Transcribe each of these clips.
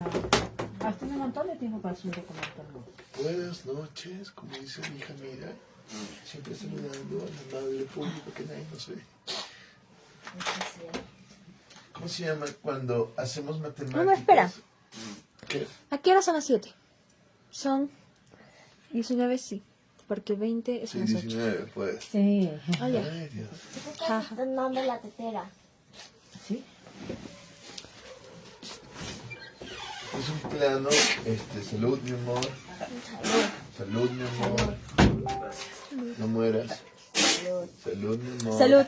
Has tenido un montón de tiempo para subir con Carlos. Buenas noches, como dice mi hija, mira, siempre saludando al amable público que nadie nos ve. ¿Cómo se llama cuando hacemos matemáticas? No, espera. ¿Qué? ¿A qué hora son las 7? Son 19, sí. Porque 20 es Sí, las 8. 19, pues. Sí. Ah, ya. Ay, Dios. Jaja. Tomando la tetera. ¿Sí? Es un plano, salud, mi amor. Salud, mi amor. No mueras. Salud, mi amor. Salud.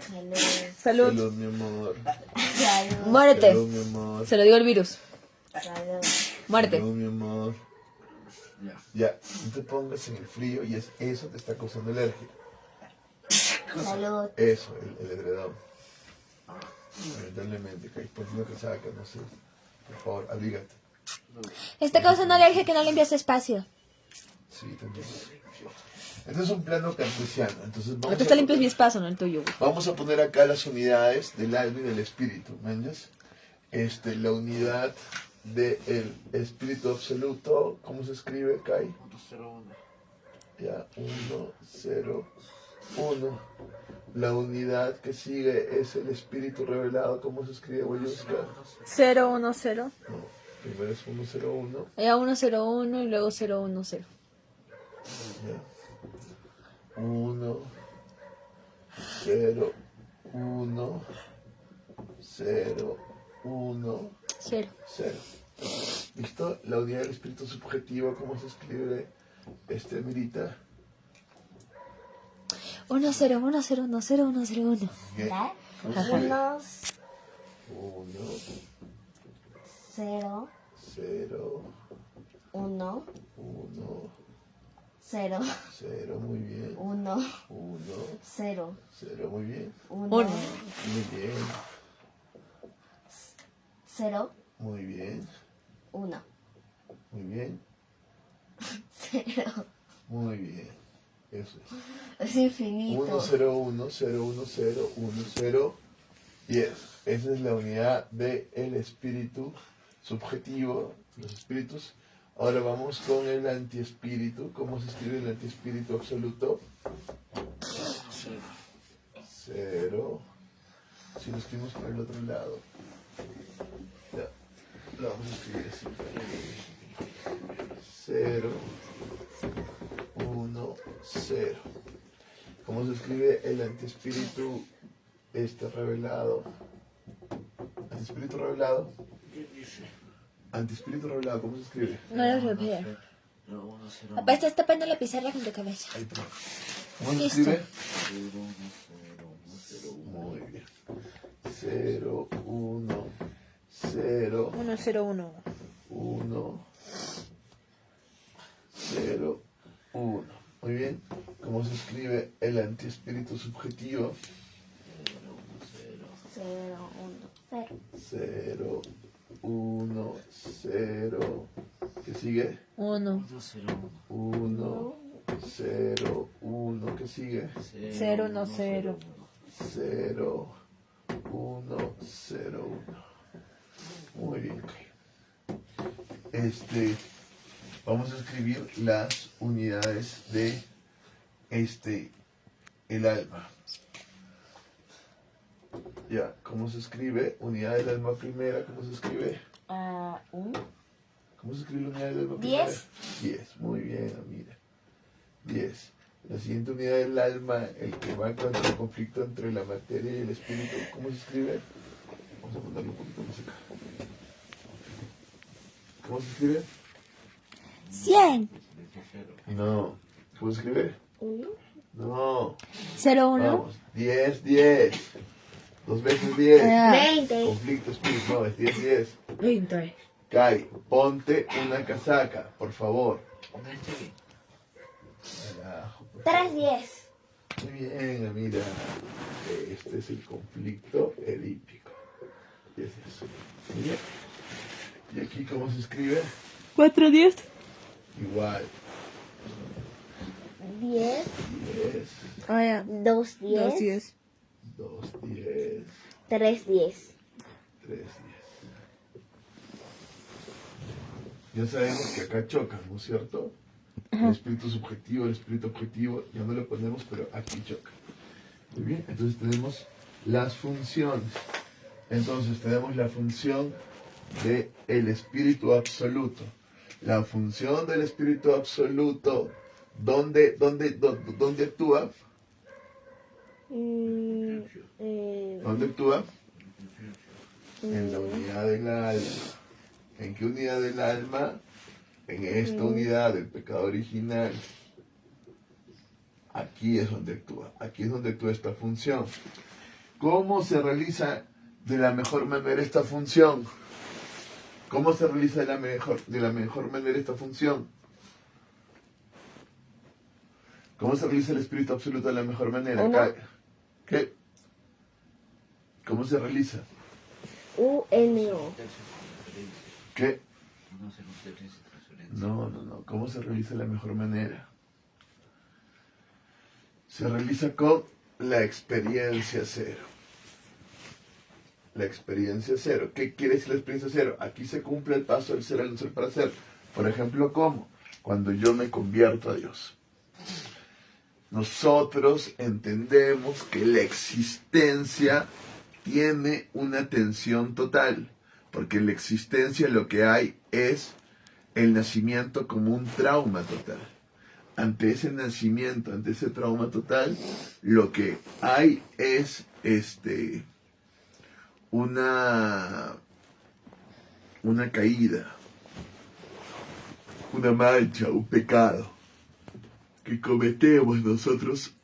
Salud. Salud, mi amor. Muérete. Salud, mi amor. Se lo digo el virus. Salud. Muérete. Salud, mi amor. Ya, no te pongas en el frío y eso te está causando alergia. Salud. Eso, el edredón. Lamentablemente, que ponte una casaca, no sé. Por favor, abrígate. Está causando alergia que no limpias espacio. Sí, también. Este es un plano cartesiano, entonces Lo vamos que a está limpio es mi poner, espacio, no el tuyo. Güey. vamos a poner acá las unidades del alma y del espíritu, ¿manjas? La unidad del espíritu absoluto, ¿cómo se escribe, Kai? 101. Ya, 1, 0, 1. La unidad que sigue es el espíritu revelado, ¿cómo se escribe, voy a buscar? 010. No, primero es 1, 0, 1. Ya 101 y luego 010. 1, 0, 1, 0, 1, 0. 0. ¿Listo? La unidad del espíritu subjetivo, ¿cómo se escribe, Mirita? 10101001. Bien. ¿Verdad? ¿Cómo se escribe? 1, 1, 0, 0, 1, 1, 0, 0, muy bien. 1, 1, 0, 0, muy bien. 1, Uno. Muy bien, 0, muy bien, 1, muy bien, 0. muy bien. Eso es. Es infinito. 1, 0, 1, 0, 1, 0, 1, 0, 10. Esa es la unidad del espíritu subjetivo, los espíritus. Ahora vamos con el antiespíritu. ¿Cómo se escribe el antiespíritu absoluto? 0. Si lo escribimos por el otro lado. Ya. Lo vamos a escribir así. 0, 1, 0. ¿Cómo se escribe el antiespíritu revelado? Antiespíritu revelado. Antiespíritu revelado, ¿cómo se escribe? No lo reveal. Papá, estás tapando la pizarra con tu cabeza. Ahí, perdón. ¿Cómo se Listo. escribe? Muy bien. 0, 1, 0, 101. 1, 0, 1. Muy bien. ¿Cómo se escribe el antiespíritu subjetivo? 0, 1, 0. 0, 1, 0. ¿Qué sigue? 1. 1, 0, 1. ¿Qué sigue? 010. 0, 1, 0, 1. Muy bien. Vamos a escribir las unidades de el alma. Ya, ¿cómo se escribe? Unidad del alma primera, ¿cómo se escribe? 1, ¿Cómo se escribe la unidad del alma primera? 10. 10, muy bien, mira. 10. La siguiente unidad del alma, el que va contra el conflicto entre la materia y el espíritu, ¿cómo se escribe? Vamos a ponerle un poquito más acá. ¿Cómo se escribe? 100. No. ¿Cómo se escribe? 1, No. 01. Vamos. 10, 10. 2 veces 10. 20. Conflicto espíritu, no, es 10, 10. 20. Kai, ponte una casaca, por favor. Carajo, por 3, 10. Muy bien, mira. Este es el conflicto edípico. Y es eso. Muy bien. ¿Y aquí cómo se escribe? 410. Igual. 10, 10, Ah, ya. 2, 10, 210. 2, 10, 3, 10. 3, 10. Ya sabemos que acá chocan, ¿no es cierto? El espíritu subjetivo, el espíritu objetivo, ya no lo ponemos, pero aquí choca. Muy bien, entonces tenemos las funciones. Entonces tenemos la función del espíritu absoluto. La función del espíritu absoluto, ¿dónde actúa? ¿Dónde actúa? En la unidad del alma. ¿En qué unidad del alma? En esta unidad del pecado original. Aquí es donde actúa. Aquí es donde actúa esta función. ¿Cómo se realiza de la mejor manera esta función? ¿Cómo se realiza de la mejor manera esta función? ¿Cómo se realiza el espíritu absoluto de la mejor manera? Uno. ¿Qué? ¿Cómo se realiza? UNO. ¿Qué? No. ¿Cómo se realiza de la mejor manera? Se realiza con la experiencia cero. La experiencia cero. ¿Qué quiere decir la experiencia cero? Aquí se cumple el paso del ser al no ser para ser. Por ejemplo, ¿cómo? Cuando yo me convierto a Dios. Nosotros entendemos que la existencia tiene una tensión total, porque en la existencia lo que hay es el nacimiento como un trauma total. Ante ese nacimiento, ante ese trauma total, lo que hay es una caída, una mancha, un pecado que cometemos nosotros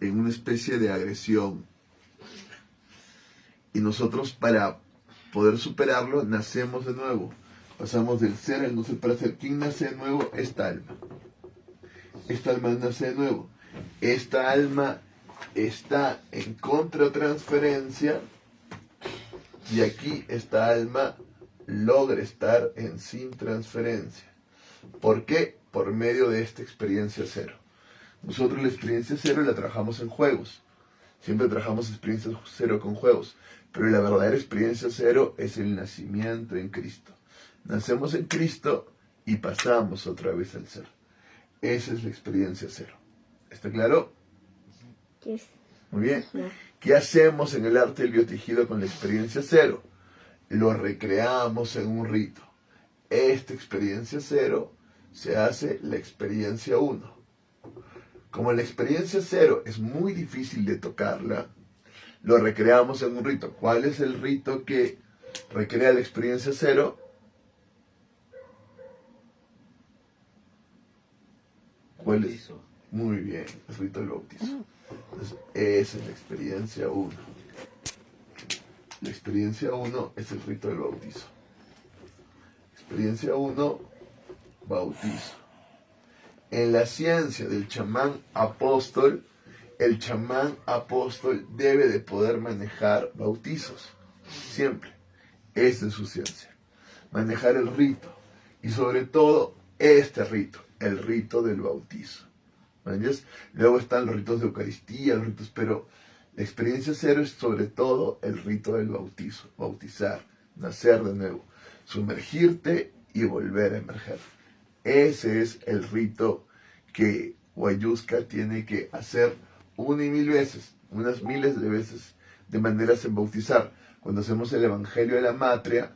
en una especie de agresión. Y nosotros, para poder superarlo, nacemos de nuevo. Pasamos del ser al no ser para ser. ¿Quién nace de nuevo? Esta alma. Esta alma nace de nuevo. Esta alma está en contratransferencia y aquí esta alma logra estar en sin transferencia. ¿Por qué? Por medio de esta experiencia cero. Nosotros la experiencia cero la trabajamos en juegos. Siempre trabajamos experiencia cero con juegos. Pero la verdadera experiencia cero es el nacimiento en Cristo. Nacemos en Cristo y pasamos otra vez al ser. Esa es la experiencia cero. ¿Está claro? Yes. Muy bien. No. ¿Qué hacemos en el arte del biotejido con la experiencia cero? Lo recreamos en un rito. Esta experiencia cero se hace la experiencia 1. Como la experiencia cero es muy difícil de tocarla, lo recreamos en un rito. ¿Cuál es el rito que recrea la experiencia cero? ¿Cuál es? Muy bien, el rito del bautizo. Entonces, esa es la experiencia 1. La experiencia 1 es el rito del bautizo. Experiencia 1, bautizo. En la ciencia del chamán apóstol, el chamán apóstol debe de poder manejar bautizos. Siempre. Esa es su ciencia. Manejar el rito. Y sobre todo, este rito. El rito del bautizo. ¿Entiendes? Luego están los ritos de Eucaristía, los ritos, pero la experiencia cero es sobre todo el rito del bautizo. Bautizar, nacer de nuevo, sumergirte y volver a emerger. Ese es el rito que Huayusca tiene que hacer una y mil veces, unas miles de veces, de maneras en bautizar. Cuando hacemos el Evangelio de la Matria,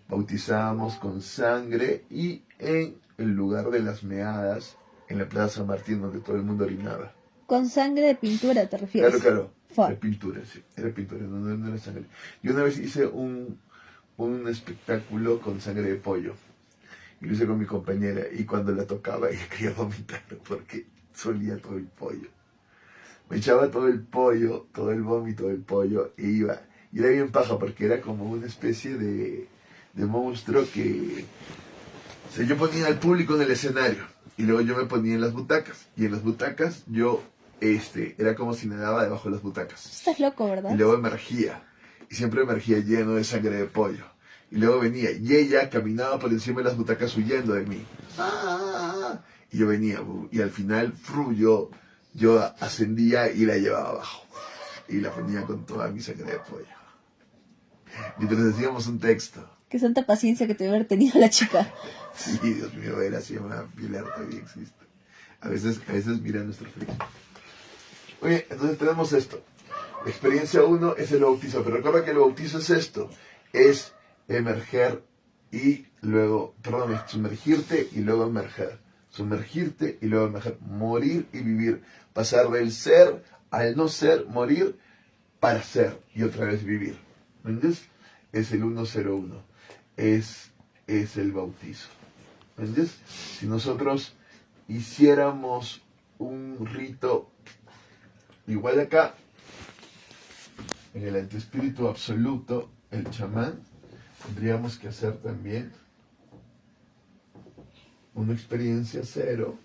bautizamos con sangre y en el lugar de las meadas, en la Plaza San Martín, donde todo el mundo orinaba. Con sangre de pintura, ¿te refieres? Claro. Fuck. Era pintura, sí. Era pintura, no era sangre. Yo una vez hice un espectáculo con sangre de pollo. Y lo hice con mi compañera. Y cuando la tocaba, ella quería vomitar porque solía todo el pollo. Me echaba todo el pollo, todo el vómito del pollo, e iba. Y era bien paja porque era como una especie de monstruo que... O sea, yo ponía al público en el escenario. Y luego yo me ponía en las butacas. Y en las butacas yo, era como si nadaba debajo de las butacas. Estás loco, ¿verdad? Y luego emergía. Y siempre emergía lleno de sangre de pollo. Y luego venía. Y ella caminaba por encima de las butacas huyendo de mí. Y yo venía. Y al final, yo ascendía y la llevaba abajo. Y la ponía con toda mi sangre de pollo. Mientras decíamos un texto. Qué santa paciencia que te debe haber tenido la chica. Sí, Dios mío, era así, una Pilar todavía existe. A veces mira nuestro frío. Oye, entonces tenemos esto. Experiencia 1 es el bautizo, pero recuerda que el bautizo es esto, es emerger y luego, perdón, es sumergirte y luego emerger. Sumergirte y luego emerger, morir y vivir, pasar del ser al no ser, morir para ser y otra vez vivir. ¿Me entiendes? Es el 101, es el bautizo. ¿Me entiendes? Si nosotros hiciéramos un rito igual acá, en el antiespíritu absoluto, el chamán, tendríamos que hacer también una experiencia 0.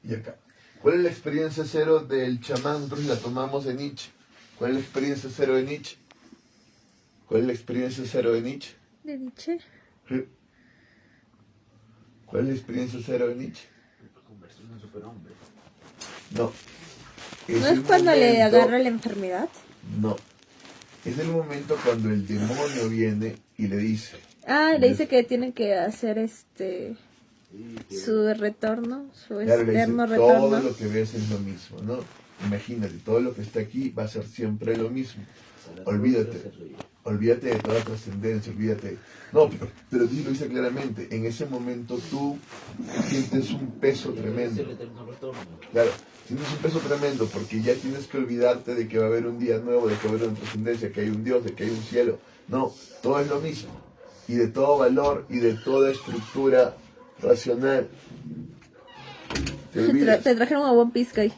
Y acá. ¿Cuál es la experiencia 0 del chamán? Nosotros la tomamos de Nietzsche. ¿Cuál es la experiencia 0 de Nietzsche? ¿Cuál es la experiencia 0 de Nietzsche? ¿De Nietzsche? ¿Cuál es la experiencia 0 de Nietzsche? Conversión en superhombre. No. ¿No es cuando le momento- agarra la enfermedad? No. Es el momento cuando el demonio viene y le dice. Ah, le dice que tiene que hacer su retorno, su Claro, le dice, eterno todo retorno. lo que ves es lo mismo, ¿no? Imagínate, todo lo que está aquí va a ser siempre lo mismo. Olvídate. Olvídate de toda trascendencia, olvídate. No, pero Dios lo dice claramente. En ese momento tú sientes un peso Es tremendo. el eterno retorno. Claro, tienes un peso tremendo porque ya tienes que olvidarte de que va a haber un día nuevo, de que va a haber una trascendencia, que hay un Dios, de que hay un cielo. No, todo es lo mismo. Y de todo valor y de toda estructura racional. Te olvidas. Te trajeron a One Piece, Kai.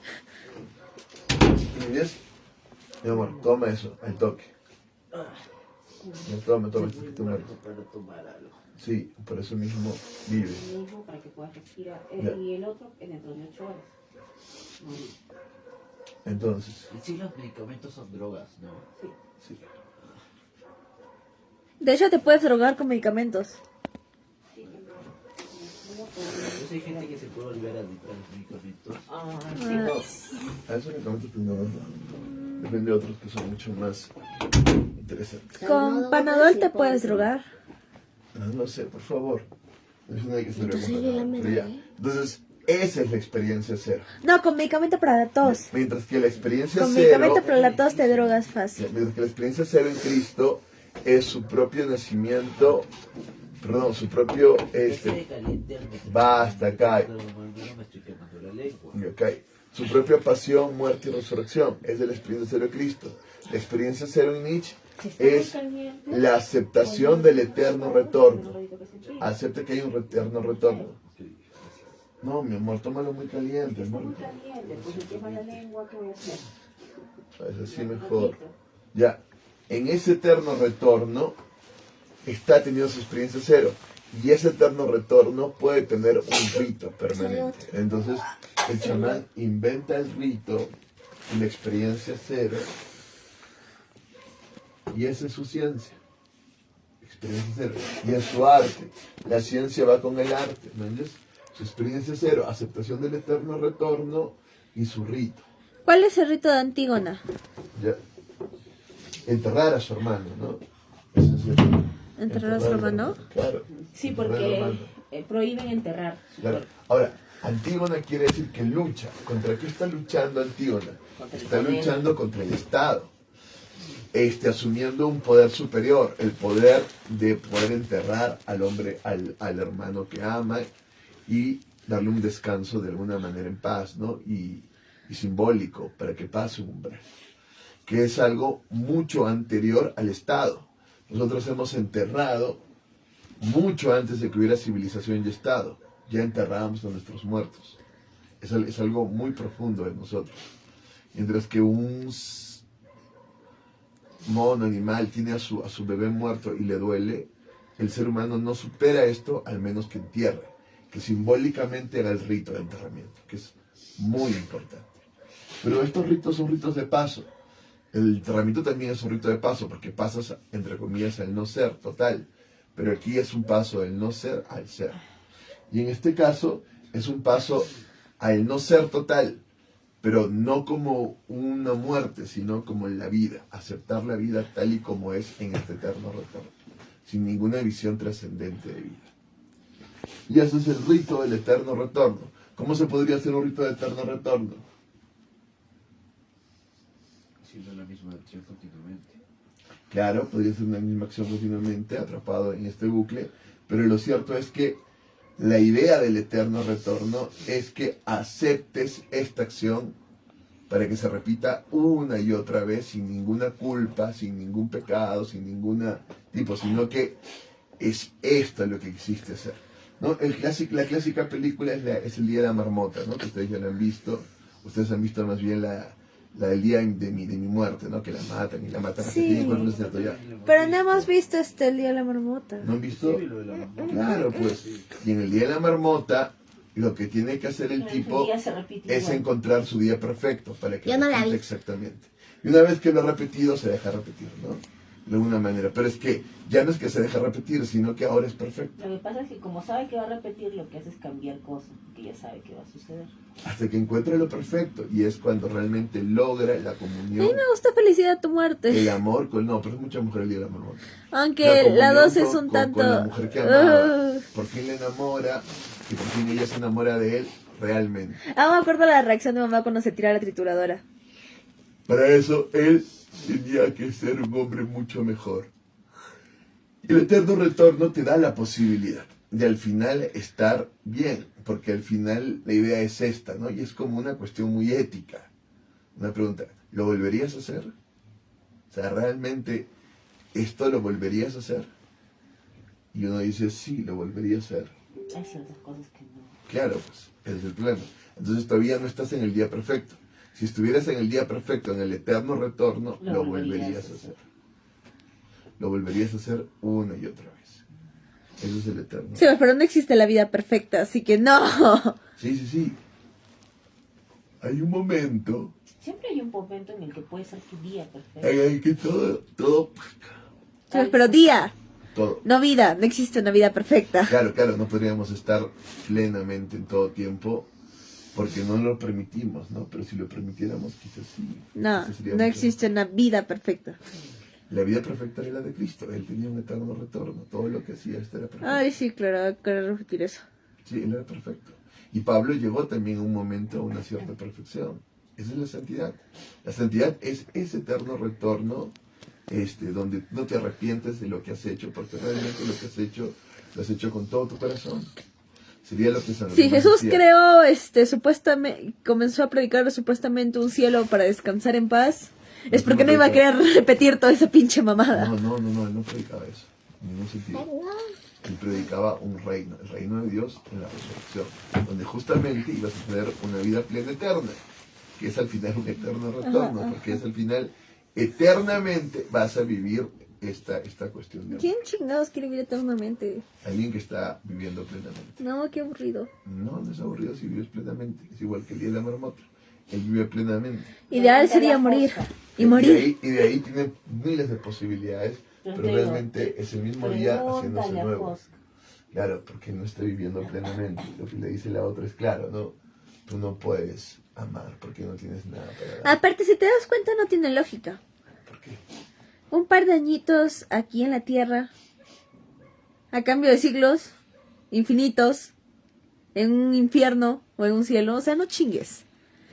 ¿Entiendes? Mi amor, toma eso, al toque. Ya, toma, que te mueres. Para tomar algo. Sí, por eso mismo vive. El mismo para que puedas respirar. Ya. Y el otro dentro de 8 horas. Morir. Entonces, Y sí, los medicamentos son drogas, ¿no? sí. De hecho, te puedes drogar con medicamentos. Entonces hay gente que se puede volver adicta a los medicamentos. Ah, Ah, sí. A eso me comento primero. Depende de otros que son mucho más interesantes. Con Panadol te puedes drogar. No sé, por favor. Eso no hay que saber. Entonces yo ya me Pero ya. drogué. Entonces, esa es la experiencia 0. No, con medicamento para la tos. Mientras que la experiencia Con 0, medicamento para la tos te drogas fácil. mientras que la experiencia 0 en Cristo es su propio nacimiento, perdón, su propio Caliente al meter- basta, acá. No, me estoy quemando la lengua. Okay. Su propia pasión, muerte y resurrección es de la experiencia 0 de Cristo. La experiencia 0 en Nietzsche es la aceptación del eterno retorno. Acepta que hay un eterno retorno. No, mi amor, tómalo muy caliente, Está amor. muy caliente, pues se quema la lengua, ¿qué voy a hacer? Es así mejor. Ya, en ese eterno retorno está teniendo su experiencia 0. Y ese eterno retorno puede tener un rito permanente. Entonces, el chamán inventa el rito y la experiencia 0. Y esa es su ciencia. Experiencia 0. Y es su arte. La ciencia va con el arte. ¿Me entiendes? Su experiencia 0, aceptación del eterno retorno y su rito. ¿Cuál es el rito de Antígona? Ya. Enterrar a su hermano, ¿no? Ese es el- ¿Enterrar a su hermano? Claro. Sí, Enterrar al porque hermano. prohíben enterrar su Claro. cuerpo. Ahora, Antígona quiere decir que lucha. ¿Contra qué está luchando Antígona? Contra el Está poder. luchando contra el Estado. Asumiendo un poder superior, el poder de poder enterrar al hombre, al hermano que ama y darle un descanso de alguna manera en paz, ¿no? Y simbólico para que pase un umbral, que es algo mucho anterior al Estado. Nosotros hemos enterrado mucho antes de que hubiera civilización y Estado. Ya enterrábamos a nuestros muertos. Es algo muy profundo en nosotros. Mientras que un mono animal tiene a su bebé muerto y le duele, el ser humano no supera esto al menos que entierre, que simbólicamente era el rito de enterramiento, que es muy importante. Pero estos ritos son ritos de paso. El enterramiento también es un rito de paso, porque pasas, entre comillas, al no ser total. Pero aquí es un paso del no ser al ser. Y en este caso es un paso al no ser total, pero no como una muerte, sino como la vida, aceptar la vida tal y como es en este eterno retorno, sin ninguna visión trascendente de vida. Y eso es el rito del eterno retorno. ¿Cómo se podría hacer un rito de eterno retorno? Haciendo la misma acción continuamente. Claro, podría ser una misma acción continuamente, atrapado en este bucle, pero lo cierto es que la idea del eterno retorno es que aceptes esta acción para que se repita una y otra vez sin ninguna culpa, sin ningún pecado, sin ningún tipo, sino que es esto lo que existe hacer, ¿no? La clásica película es El Día de la Marmota, ¿no? Que ustedes ya la han visto. Ustedes han visto más bien la del día de mi muerte, ¿no? Que la matan y la matan hasta Sí. que igual no es cierto ya. Pero no hemos visto el Día de la Marmota. ¿No han visto? Sí, lo de la marmota. Claro, pues. Y en el Día de la Marmota, lo que tiene que hacer el Pero tipo el día se repite es igual. encontrar su día perfecto para que Yo no la repita vi. exactamente. Y una vez que lo ha repetido, se deja repetir, ¿no? De alguna manera. Pero es que ya no es que se deja repetir, sino que ahora es perfecto. Lo que pasa es que como sabe que va a repetir, lo que hace es cambiar cosas, porque ya sabe que va a suceder. Hasta que encuentre lo perfecto. Y es cuando realmente logra la A comunión, mí me gusta Felicidad a tu muerte. el amor con... No, pero es mucha mujer el día de la marmota. Aunque comunión la 2 es con- un con tanto... la mujer que amaba. Ugh. Por fin le enamora y por fin ella se enamora de él realmente. Ah, me acuerdo la reacción de mamá cuando se tira la trituradora. Para eso él tenía que ser un hombre mucho mejor. Y el eterno retorno te da la posibilidad de al final estar bien, porque al final la idea es esta, ¿no? Y es como una cuestión muy ética. Una pregunta, ¿lo volverías a hacer? O sea, ¿realmente esto lo volverías a hacer? Y uno dice, sí, lo volvería a hacer. Hay ciertas cosas que no. Claro, pues, ese es el problema. Entonces todavía no estás en el día perfecto. Si estuvieras en el día perfecto, en el eterno retorno, lo volverías a hacer. Lo volverías a hacer una y otra vez. Eso es el eterno. Sí, pero no existe la vida perfecta, así que no. Sí, sí, sí. Hay un momento Siempre hay un momento en el que puede ser tu día perfecto. en el que todo, Sí, pero día, todo. no vida. No existe una vida perfecta. Claro, claro, no podríamos estar plenamente en todo tiempo porque no lo permitimos, ¿no? Pero si lo permitiéramos, quizás sí. No, Quizás sería no mucho existe una vida perfecta. La vida perfecta era la de Cristo. Él tenía un eterno retorno. Todo lo que hacía, esto era perfecto. Ay, sí, claro, quiero repetir eso. Sí, él era perfecto. Y Pablo llegó también a un momento a una cierta perfección. Esa es la santidad. La santidad es ese eterno retorno donde no te arrepientes de lo que has hecho, porque realmente lo que has hecho, lo has hecho con todo tu corazón. Sería lo que San Sí, Román Jesús decía. creó, supuestamente, comenzó a predicar supuestamente un cielo para descansar en paz. Es porque no iba a querer repetir toda esa pinche mamada. No, él no predicaba eso. En ningún sentido. Él predicaba un reino, el reino de Dios en la resurrección, donde justamente iba a suceder una vida plena eterna, que es al final un eterno retorno, porque es al final eternamente vas a vivir esta cuestión de amor. ¿Quién chingados quiere vivir eternamente? Alguien que está viviendo plenamente. No, qué aburrido. No es aburrido si vives plenamente, es igual que el día de la marmota. Él vive plenamente. Ideal sería morir. Y Y morir. de ahí tiene miles de posibilidades, pero realmente es el mismo día haciéndose Pregúntale a nuevo. Fosca. Claro, porque no está viviendo plenamente. Lo que le dice la otra es claro, ¿no? Tú no puedes amar porque no tienes nada para dar. Aparte, si te das cuenta, no tiene lógica. ¿Por qué? Un par de añitos aquí en la tierra, a cambio de siglos infinitos, en un infierno o en un cielo. O sea, no chingues.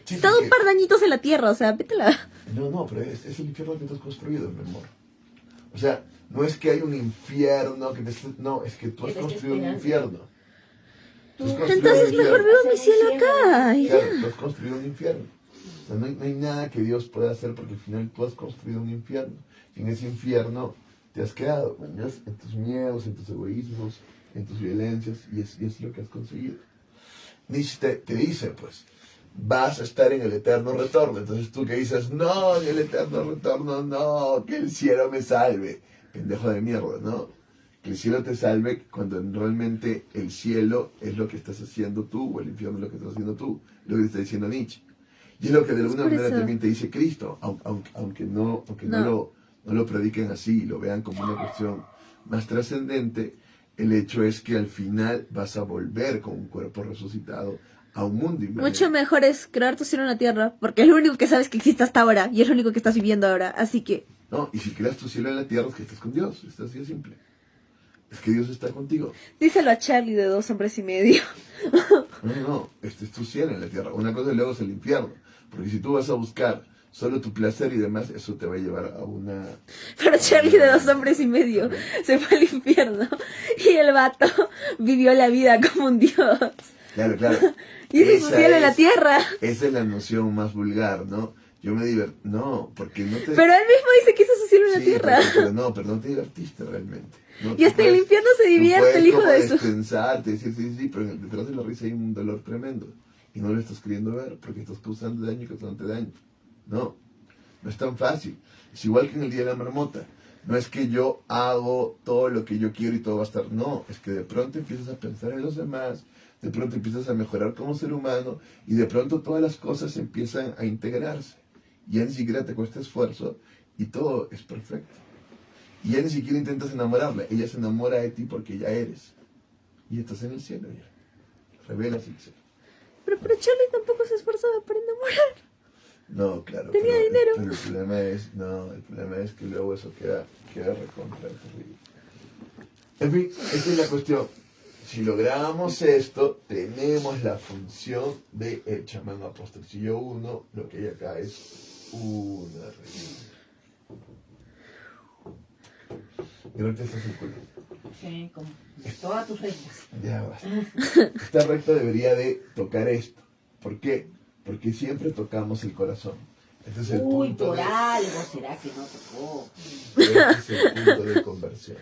Sí, He estado sí, un par de añitos en la tierra, o sea, vétela. No, pero es el infierno que tú has construido, mi amor. O sea, no es que hay un infierno que no, es que tú has Que te estés construido un pegando. infierno. Tú has construido Entonces un mejor infierno. vivo mi cielo acá. y Claro, ya. tú has construido un infierno. O sea, no hay nada que Dios pueda hacer porque al final tú has construido un infierno. Y en ese infierno te has quedado, ¿no? En tus miedos, en tus egoísmos, en tus violencias, y es lo que has conseguido. Nietzsche te dice, pues, vas a estar en el eterno retorno. Entonces tú que dices, no, en el eterno retorno, no, que el cielo me salve. Pendejo de mierda, ¿no? Que el cielo te salve cuando realmente el cielo es lo que estás haciendo tú, o el infierno es lo que estás haciendo tú, lo que te está diciendo Nietzsche. Y es lo que de alguna por manera eso. también te dice Cristo, aunque no lo prediquen así y lo vean como una cuestión más trascendente. El hecho es que al final vas a volver con un cuerpo resucitado a un mundo invernal. Mucho mejor es crear tu cielo en la tierra, porque es lo único que sabes que existe hasta ahora, y es lo único que estás viviendo ahora, así que... No, y si creas tu cielo en la tierra es que estás con Dios, es así de simple. Es que Dios está contigo. Díselo a Charlie de 2 hombres y medio. No, este es tu cielo en la tierra. Una cosa luego es el infierno, porque si tú vas a buscar solo tu placer y demás, eso te va a llevar a una... Pero Charlie de 2 hombres y medio se fue al infierno, y el vato vivió la vida como un dios. Claro, claro. Y ese es su cielo en la tierra. Esa es la noción más vulgar, ¿no? Yo me divertí. No, porque no te... Pero él mismo dice que ese es su cielo en la Sí, tierra. pero no te divertiste realmente. No, Y hasta en el infierno se divierte el hijo de su... Pensarte, decir sí, pero detrás de la risa hay un dolor tremendo. Y no lo estás queriendo ver porque estás causando daño y causándote daño. No es tan fácil. Es igual que en el Día de la Marmota. No es que yo hago todo lo que yo quiero y todo va a estar. No, es que de pronto empiezas a pensar en los demás, de pronto empiezas a mejorar como ser humano y de pronto todas las cosas empiezan a integrarse. Y ya ni siquiera te cuesta esfuerzo y todo es perfecto. Y ya ni siquiera intentas enamorarla, ella se enamora de ti porque ya eres. Y estás en el cielo ya. Revelas el cielo. Pero Charlie tampoco se esforzaba para enamorar. No, claro. Tenía pero dinero. Pero el problema es que luego eso queda recontra terrible. En fin, esta es la cuestión. Si logramos esto, tenemos la función del chamán apóstol. Si yo uno, lo que hay acá es una regla. Y ahorita este es el culo. Sí, como todas tus reglas. Ya basta. Esta recta debería de tocar esto. ¿Por qué? Porque siempre tocamos el corazón. Este es el Uy, punto por de... algo será que no tocó. Este es el punto de conversión.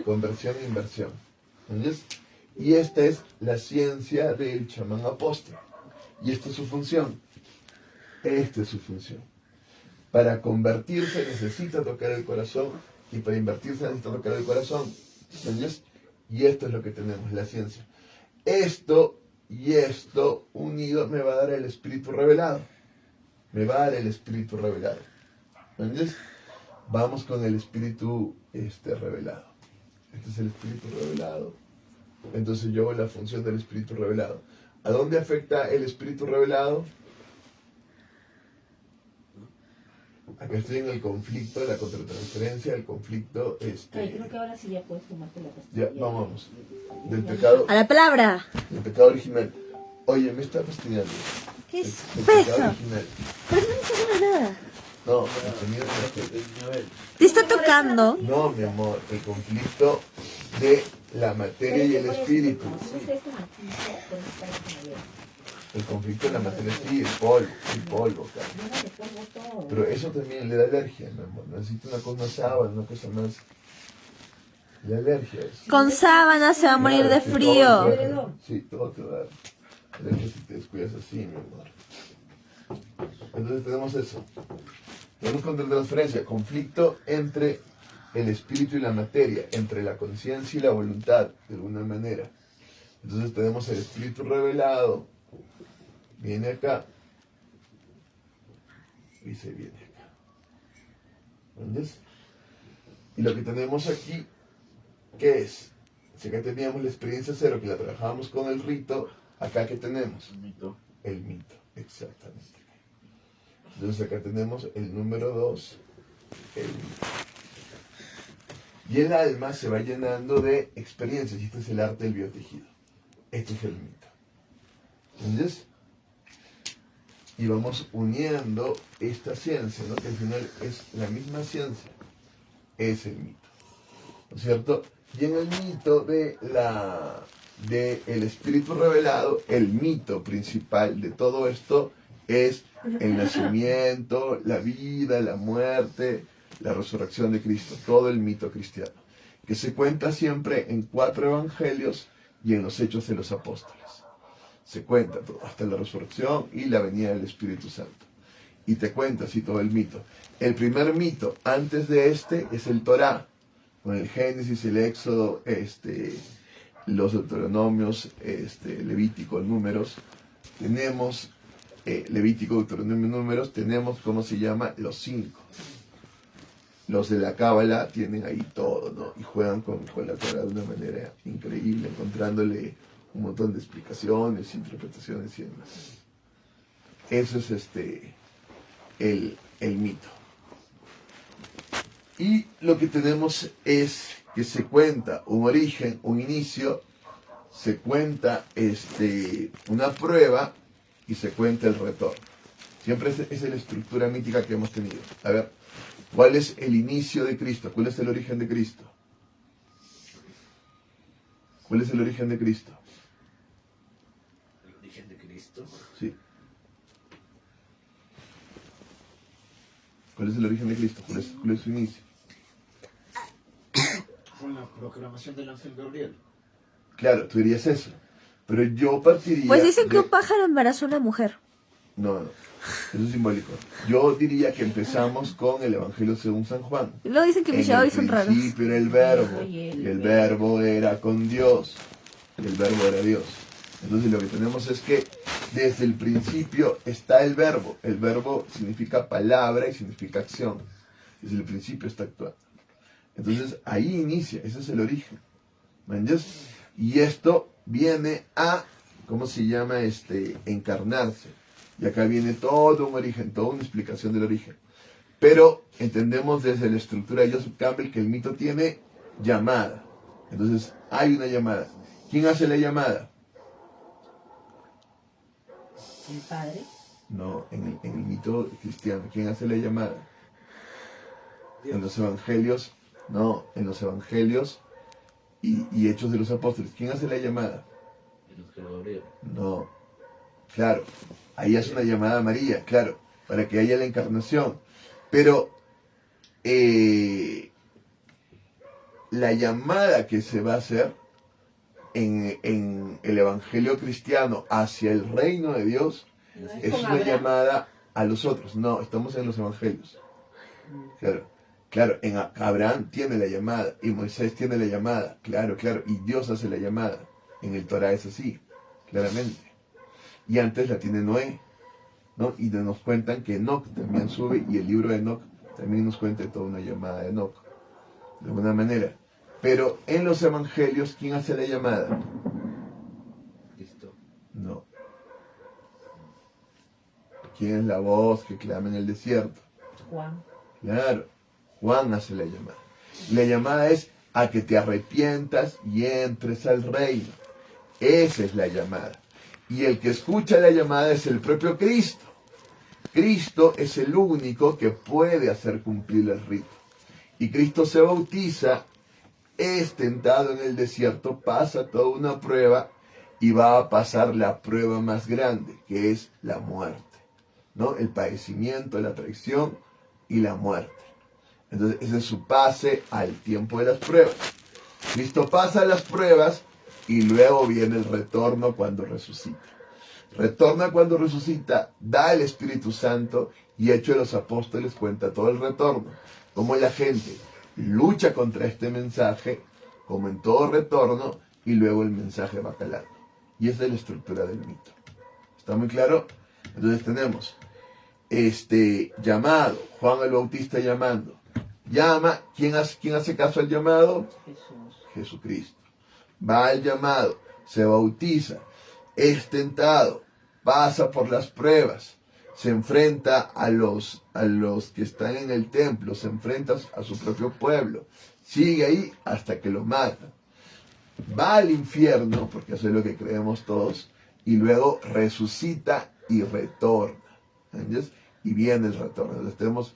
Conversión e inversión. ¿Entiendes? Y esta es la ciencia del chamán apóstol. Y esta es su función. Esta es su función. Para convertirse necesita tocar el corazón y para invertirse necesita tocar el corazón. ¿Entiendes? Y esto es lo que tenemos, la ciencia. Esto y esto unido me va a dar el espíritu revelado. Me va a dar el espíritu revelado. ¿Entiendes? Vamos con el espíritu revelado. Este es el espíritu revelado. Entonces yo hago la función del espíritu revelado. ¿A dónde afecta el espíritu revelado? Acá estoy en el conflicto, la contratransferencia, el conflicto, Ay, creo que ahora sí ya puedes tomarte la ya, pastilla. vamos. Del pecado, A la palabra. del pecado original. Oye, me está fastidiando. ¿Qué El es pecado eso? original. Pero no está haciendo nada. No, el sonido no es- Te está tocando. No, mi amor, el conflicto de la materia y el espíritu. El conflicto de la materia, sí, el polvo, claro. Pero eso también le da alergia, mi amor. Necesito una cosa más sábana, una cosa más... La alergia es... Con sábana se va a morir de Claro, frío. todo, sí, todo te va a dar alergia si te descuidas así, mi amor. Entonces tenemos eso. Tenemos contratransferencia, conflicto entre el espíritu y la materia, entre la conciencia y la voluntad, de alguna manera. Entonces tenemos el espíritu revelado, viene acá, y se viene acá. ¿Entiendes? Y lo que tenemos aquí, ¿qué es? Si acá teníamos la experiencia cero, que la trabajábamos con el rito, acá ¿qué tenemos? El mito, exactamente. Entonces acá tenemos el número 2, el mito. Y el alma se va llenando de experiencias, y este es el arte del biotejido. Este es el mito. ¿Entiendes? Y vamos uniendo esta ciencia, ¿no? Que al final es la misma ciencia, es el mito. ¿No es cierto? Y en el mito de el espíritu revelado, el mito principal de todo esto es el nacimiento, la vida, la muerte, la resurrección de Cristo, todo el mito cristiano, que se cuenta siempre en 4 evangelios y en los hechos de los apóstoles. Se cuenta todo, hasta la resurrección y la venida del Espíritu Santo. Y te cuenta así todo el mito. El primer mito antes de este es el Torá, con el Génesis, el Éxodo, los Deuteronomios, Levítico, Números. Tenemos Levítico, Deuteronomio, Números, tenemos, ¿cómo se llama? Los 5. Los de la Cábala tienen ahí todo, ¿no? Y juegan con la Torá de una manera increíble, encontrándole un montón de explicaciones, interpretaciones y demás. Eso es el mito. Y lo que tenemos es que se cuenta un origen, un inicio, se cuenta una prueba y se cuenta el retorno. Siempre esa es la estructura mítica que hemos tenido. A ver, ¿cuál es el inicio de Cristo? ¿Cuál es el origen de Cristo? ¿Cuál es el origen de Cristo? El origen de Cristo. Sí. ¿Cuál es el origen de Cristo? ¿Cuál es su inicio? Con la proclamación del ángel Gabriel. Claro, tú dirías eso. Pero yo partiría... Pues dicen que de- un pájaro embarazó a una mujer. No, no. Eso es simbólico. Yo diría que empezamos con el Evangelio según San Juan. Y luego dicen que mis En el yaoi son raros. principio era el verbo. Y Y el verbo era con Dios. Y el verbo era Dios. Entonces lo que tenemos es que desde el principio está el verbo. El verbo significa palabra y significa acción. Desde el principio está actuando. Entonces ahí inicia, ese es el origen. ¿Me entiendes? Y esto viene a, ¿cómo se llama? Encarnarse. Y acá viene todo un origen, toda una explicación del origen. Pero entendemos desde la estructura de Joseph Campbell que el mito tiene llamada. Entonces hay una llamada. ¿Quién hace la llamada? El padre. No, en el mito cristiano. ¿Quién hace la llamada? En los evangelios, no, en los evangelios y Hechos de los Apóstoles. ¿Quién hace la llamada? El ángel Gabriel. No, claro, ahí hace una llamada a María, claro, para que haya la encarnación. Pero la llamada que se va a hacer en el evangelio cristiano hacia el reino de Dios No es con una Abraham. llamada a los otros. No, estamos en los evangelios. Claro, en Abraham tiene la llamada y Moisés tiene la llamada, claro, y Dios hace la llamada. En el Torah es así, claramente. Y antes la tiene Noé, ¿no? Y nos cuentan que Enoch también sube y el libro de Enoch también nos cuenta toda una llamada de Enoch, de alguna manera. Pero en los evangelios, ¿quién hace la llamada? Cristo. No. ¿Quién es la voz que clama en el desierto? Juan. Claro, Juan hace la llamada. La llamada es a que te arrepientas y entres al reino. Esa es la llamada. Y el que escucha la llamada es el propio Cristo. Cristo es el único que puede hacer cumplir el rito. Y Cristo se bautiza, es tentado en el desierto, pasa toda una prueba y va a pasar la prueba más grande, que es la muerte, ¿no? El padecimiento, la traición y la muerte. Entonces ese es su pase al tiempo de las pruebas. Cristo pasa las pruebas y luego viene el retorno cuando resucita. Retorna cuando resucita, da el Espíritu Santo y Hechos de los Apóstoles cuenta todo el retorno. Cómo la gente lucha contra este mensaje, como en todo retorno, y luego el mensaje va calando. Y esa es la estructura del mito. ¿Está muy claro? Entonces tenemos llamado, Juan el Bautista llamando. Llama, ¿quién hace caso al llamado? Jesús. Jesucristo. Va al llamado, se bautiza, es tentado, pasa por las pruebas, se enfrenta a los que están en el templo, se enfrenta a su propio pueblo, sigue ahí hasta que lo matan. Va al infierno, porque eso es lo que creemos todos, y luego resucita y retorna. ¿Entiendes? Y viene el retorno. Entonces tenemos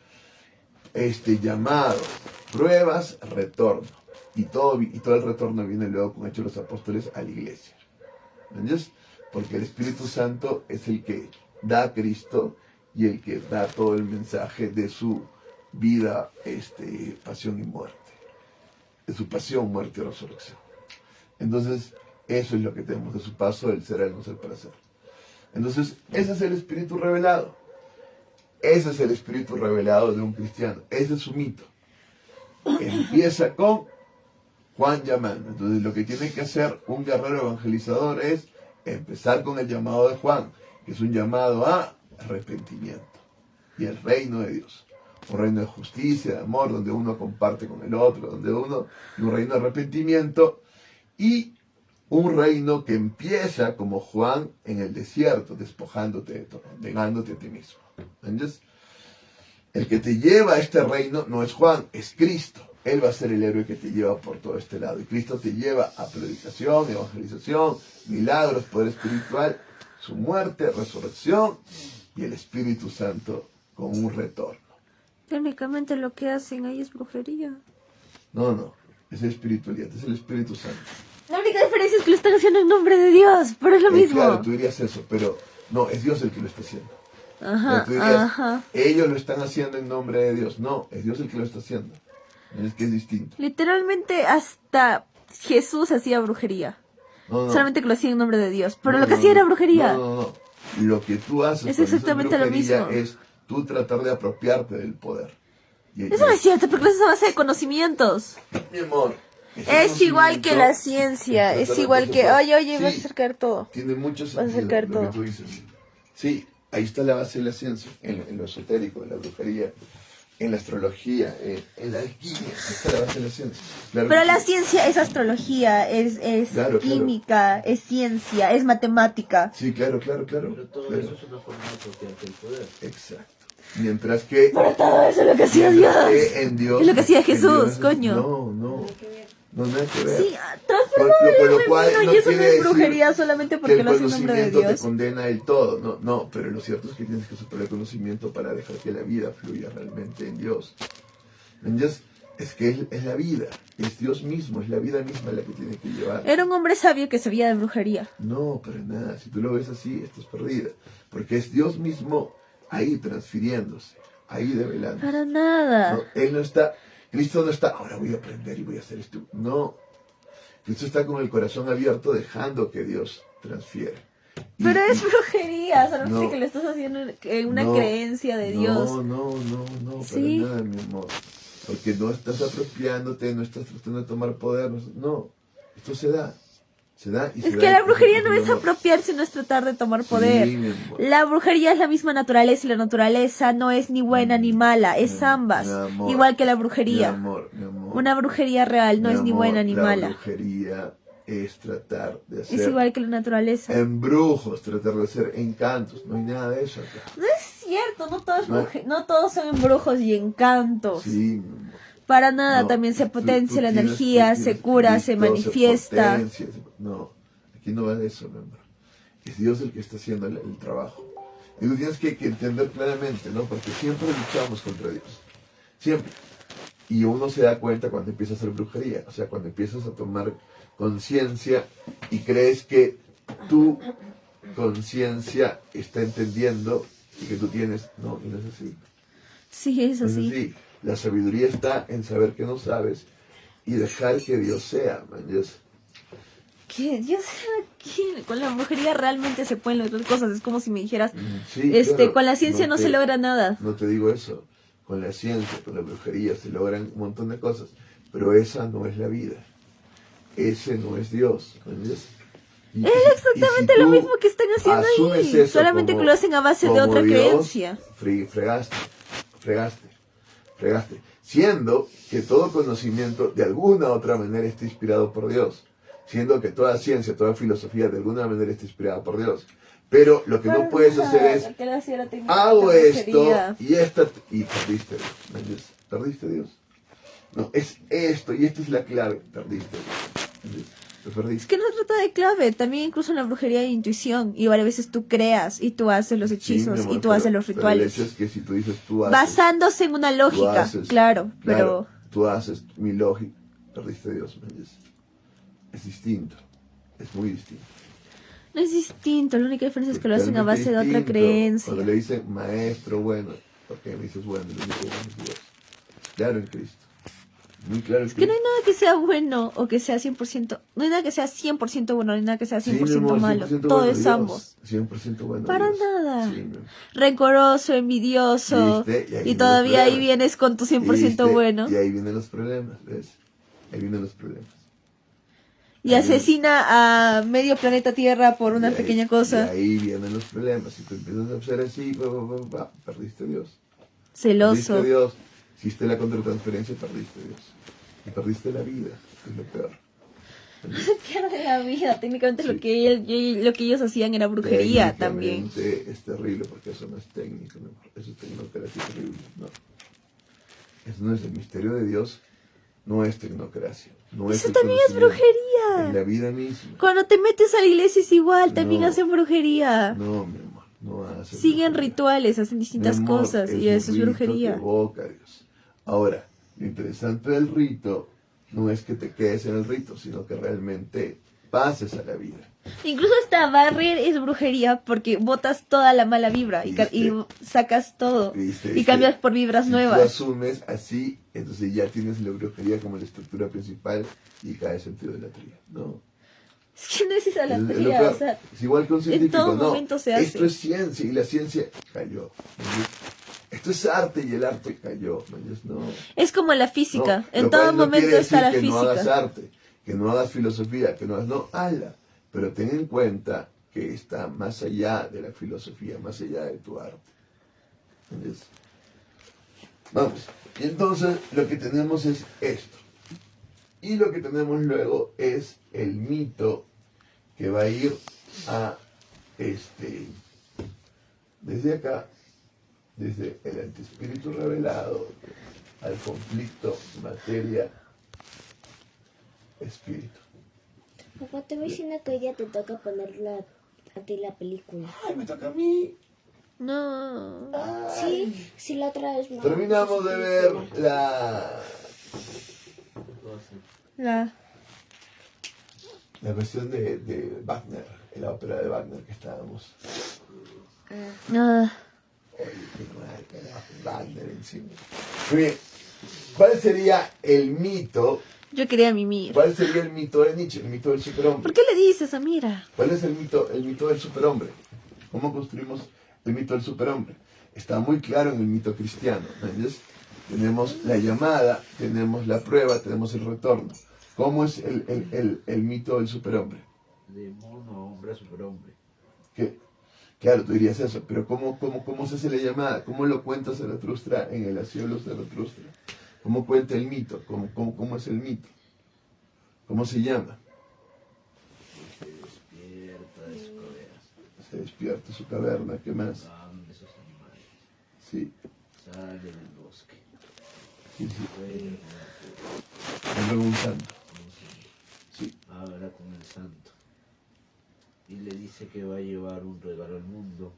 llamado, pruebas, retorno. Y todo el retorno viene luego con Hechos de los Apóstoles a la iglesia. ¿Entiendes? Porque el Espíritu Santo es el que da a Cristo y el que da todo el mensaje de su vida, pasión y muerte. De su pasión, muerte y resurrección. Entonces, eso es lo que tenemos de su paso, del ser al no ser para ser. Entonces, ese es el Espíritu revelado. Ese es el Espíritu revelado de un cristiano. Ese es su mito. Empieza con Juan llamando. Entonces, lo que tiene que hacer un guerrero evangelizador es empezar con el llamado de Juan, que es un llamado a arrepentimiento y el reino de Dios. Un reino de justicia, de amor, donde uno comparte con el otro, un reino de arrepentimiento. Y Un reino que empieza como Juan en el desierto, despojándote de todo, negándote a ti mismo. ¿Entiendes? El que te lleva a este reino no es Juan, es Cristo. Él va a ser el héroe que te lleva por todo este lado. Y Cristo te lleva a predicación, evangelización, milagros, poder espiritual, su muerte, resurrección y el Espíritu Santo con un retorno. Técnicamente lo que hacen ahí es brujería. No, es espiritualidad, es el Espíritu Santo. La única diferencia es que lo están haciendo en nombre de Dios, pero es lo mismo. Claro, tú dirías eso, pero no, es Dios el que lo está haciendo. Ajá, Tú dirías, ajá. ellos lo están haciendo en nombre de Dios. No, es Dios el que lo está haciendo. Es que es distinto. Literalmente hasta Jesús hacía brujería. No. Solamente que lo hacía en nombre de Dios. Pero No, lo que no, hacía era no. brujería. No. Lo que tú haces Es cuando haces exactamente lo brujería mismo. es tú tratar de apropiarte del poder. Eso no es cierto, porque eso es a base de conocimientos. Mi amor. Es igual que la ciencia. Es igual que, oye, Sí, vas a acercar todo. Tiene mucho Vas a sentido acercar lo todo. que tú dices. Sí, ahí está la base de la ciencia, en lo esotérico, en la brujería, en la astrología, en la alquimia. Ahí está la base de la ciencia. Claro Pero que la sí. ciencia es astrología, es Claro. química, es ciencia, es matemática. Sí, claro. Pero todo Claro. eso es una forma de apropiarte del poder. Exacto. Mientras que Pero todo eso es lo que hacía mientras Dios. que en Dios, Es lo que hacía en Jesús, Dios- coño. No, nada que ver. Sí, transformaba Con el lo agua en cual vino no y eso no quiere es decir brujería solamente que porque el lo hace en nombre de conocimiento te Dios. condena del todo. No, pero lo cierto es que tienes que superar el conocimiento para dejar que la vida fluya realmente en Dios. En Dios es que es la vida, es Dios mismo, es la vida misma la que tiene que llevar. Era un hombre sabio que sabía de brujería. No, para nada. Si tú lo ves así, estás perdida. Porque es Dios mismo ahí transfiriéndose, ahí develando. Para nada. No, Él no está, Cristo no está, ahora voy a aprender y voy a hacer esto. No, Cristo está con el corazón abierto dejando que Dios transfiera. Pero es brujería, solamente No. que lo estás haciendo en una No, creencia de Dios. No, Sí. para nada, mi amor. Porque no estás apropiándote, no estás tratando de tomar poder. No, esto se da y se Es da que la en brujería no mi es amor. apropiarse, no es tratar de tomar Sí, poder. mi amor. La brujería es la misma naturaleza y la naturaleza no es ni buena ni mala, es ambas. Mi amor, Igual que la Mi brujería. amor. Una brujería real no Mi es ni amor, buena ni la mala. brujería es tratar de hacer Es igual que la naturaleza. embrujos, tratar de hacer encantos. No hay nada de eso acá. No es cierto, no todos, No. no todos son embrujos y encantos. Sí, mi amor. Para nada, No, también se tú potencia la tienes- energía, tú se tienes cura, se Cristo, manifiesta. potencia, no, aquí no va de eso, mi amor. Es Dios el que está haciendo el trabajo. Y tú tienes que entender claramente, ¿no? Porque siempre luchamos contra Dios. Siempre. Y uno se da cuenta cuando empieza a hacer brujería. O sea, cuando empiezas a tomar conciencia y crees que tu conciencia está entendiendo y que tú tienes. No, y no es así. Sí, es No es así. así. La sabiduría está en saber que no sabes y dejar que Dios sea, man. Que Dios, que con la brujería realmente se pueden lograr cosas. Es como si me dijeras, Sí, claro, con la ciencia no se logra nada. No te digo eso. Con la ciencia, con la brujería se logran un montón de cosas. Pero esa no es la vida. Ese no es Dios. ¿Entiendes? Es exactamente lo mismo que están haciendo asumes ahí. eso Solamente como- que lo hacen a base de como otra Dios, creencia. Fregaste. Siendo que todo conocimiento de alguna u otra manera está inspirado por Dios. Siendo que toda ciencia, toda filosofía de alguna manera está inspirada por Dios. Pero lo que no puedes hacer es, hago esto y perdiste Dios. ¿Me entiendes? Perdiste Dios. No, es esto y esta es la clave. Perdiste Dios. ¿Entiendes? Lo Es perdiste. que no se trata de clave, también incluso en la brujería hay intuición y varias veces tú creas y tú haces los Sí, hechizos mi amor, y tú haces los pero rituales. el hecho es que si tú dices tú haces, Basándose en una lógica, haces, claro, pero tú haces mi lógica, perdiste Dios, ¿me entiendes? Es distinto, es muy distinto. no es distinto, la única diferencia es que lo hacen a Totalmente base de otra distinto. creencia. Cuando le dicen maestro bueno, ¿por qué me dices bueno? Le digo, bueno, es Dios. Claro en Cristo. Muy claro en Es que no hay Cristo. nada que sea bueno o que sea 100%, no hay nada que sea 100% bueno, no hay nada que sea 100% Sí, mi amor, malo, 100% todo bueno, es Dios. ambos. 100% bueno. Para Dios. nada. Sí, mi amor. Rencoroso, envidioso, ¿Viste? Y ahí y vienen todavía los ahí problemas. vienes con tu 100% ¿Viste? bueno. Y ahí vienen los problemas, ¿ves? Ahí vienen los problemas. Y asesina a medio planeta Tierra por una Y ahí- pequeña cosa. Y ahí vienen los problemas. Si tú empiezas a hacer así, perdiste Dios. Celoso. Perdiste Dios. Hiciste la contratransferencia, perdiste Dios. Y perdiste la vida, que es lo peor. Pierde la vida. Técnicamente Sí. lo que ellos hacían era brujería también. Técnicamente es terrible porque eso no es técnico, ¿no? Eso es tecnocracia terrible, no. Eso no es el misterio de Dios, no es tecnocracia. No es Eso el también es conocimiento. brujería. En la vida misma. Cuando te metes a la iglesia es igual, también No. hacen brujería. No, mi amor, no hace Siguen brujería. rituales, hacen distintas Mi amor, cosas y un eso es rito brujería. que evoca a Dios. Ahora, lo interesante del rito no es que te quedes en el rito, sino que realmente pases a la vida. Incluso hasta barrer es brujería porque botas toda la mala vibra y sacas todo ¿Viste? y cambias por vibras Si tú nuevas. asumes así, entonces ya tienes la brujería como la estructura principal y cae sentido de la tría, ¿no? Es que no es esa la Es lo teoría, peor. o sea, Es igual que un científico, todo no. momento se hace. Esto es ciencia y la ciencia cayó. Esto es arte y el arte cayó. No. es como la física, No, en lo todo cual no momento quiere está la decir que no hagas física. arte, que no hagas filosofía, que no hagas, no, hazla. Pero ten en cuenta que está más allá de la filosofía, más allá de tu arte. ¿Entiendes? Vamos. Y entonces lo que tenemos es esto. Y lo que tenemos luego es el mito que va a ir a desde acá, desde el antiespíritu revelado al conflicto materia-espíritu. Papá, te voy diciendo que hoy día te toca poner a ti la película. ¡Ay, me toca a mí! No. Sí, sí, la otra vez no. Terminamos de ver la cuestión de Wagner, la ópera de Wagner que estábamos. Ah, Oye, qué mal, carajo, Wagner encima. Muy bien, ¿cuál sería el mito? yo quería mimir. ¿Cuál sería el mito de Nietzsche, el mito del superhombre? ¿Por qué le dices, Amira? ¿Cuál es el mito del superhombre? ¿Cómo construimos el mito del superhombre? Está muy claro en el mito cristiano, ¿entiendes? Tenemos la llamada, tenemos la prueba, tenemos el retorno. ¿Cómo es el mito del superhombre? De mono a hombre a superhombre. ¿Qué? Claro, tú dirías eso, pero ¿cómo se hace la llamada? ¿Cómo lo cuenta Zaratustra en el Aciolos de Zaratustra? ¿Cómo cuenta el mito? ¿Cómo es el mito? ¿Cómo se llama? Se despierta de su cabeza. Se despierta su caverna, ¿qué más? Van de esos animales. Sí, Sale del bosque. sí, sí. Vuelve Es luego un santo. con un santo. Sí, Habla con el santo. Y le dice que va a llevar un regalo al mundo.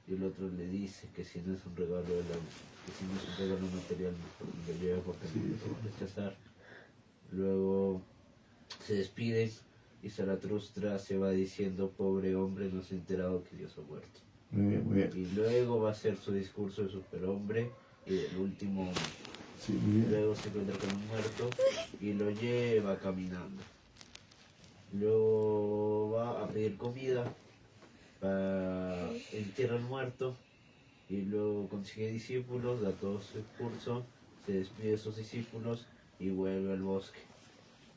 Y el otro le dice que si no es un regalo que si no es un regalo material, lo lleva porque Sí, no lo sí. va a rechazar. Luego se despide y Zaratustra se va diciendo: pobre hombre, no se ha enterado que Dios ha muerto. muy bien, muy bien. Y luego va a hacer su discurso de superhombre y del último hombre. Sí, muy bien. Luego se encuentra con un muerto y lo lleva caminando. Luego va a pedir comida, entierra al muerto y luego consigue discípulos, da todo su discurso, se despide de sus discípulos y vuelve al bosque.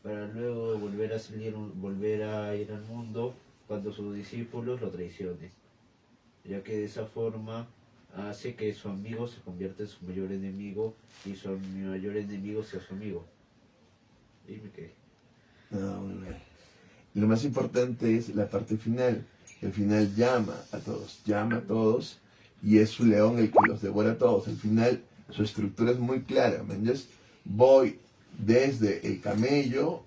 Para luego volver a salir, volver a ir al mundo cuando sus discípulos lo traicionen, ya que de esa forma hace que su amigo se convierta en su mayor enemigo y su mayor enemigo sea su amigo. Dime qué. No, muy bien. Lo más importante es la parte final. El final llama a todos y es su león el que los devora a todos. Al final su estructura es muy clara, ¿me entiendes? Voy desde el camello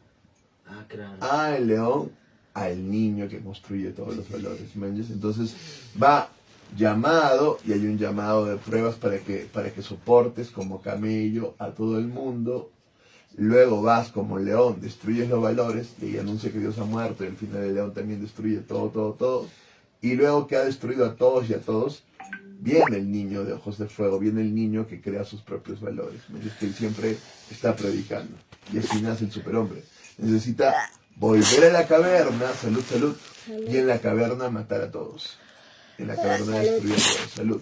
Claro. al león, al niño que construye todos los valores, ¿me entiendes? Entonces va llamado y hay un llamado de pruebas para que soportes como camello a todo el mundo. Luego vas como león, destruyes los valores y anuncia que Dios ha muerto y al final el león también destruye todo. Y luego que ha destruido a todos y a todos, viene el niño de ojos de fuego, viene el niño que crea sus propios valores, es que él siempre está predicando. Y así nace el superhombre. Necesita volver a la caverna, salud, y en la caverna matar a todos. En la caverna destruir a todos, salud.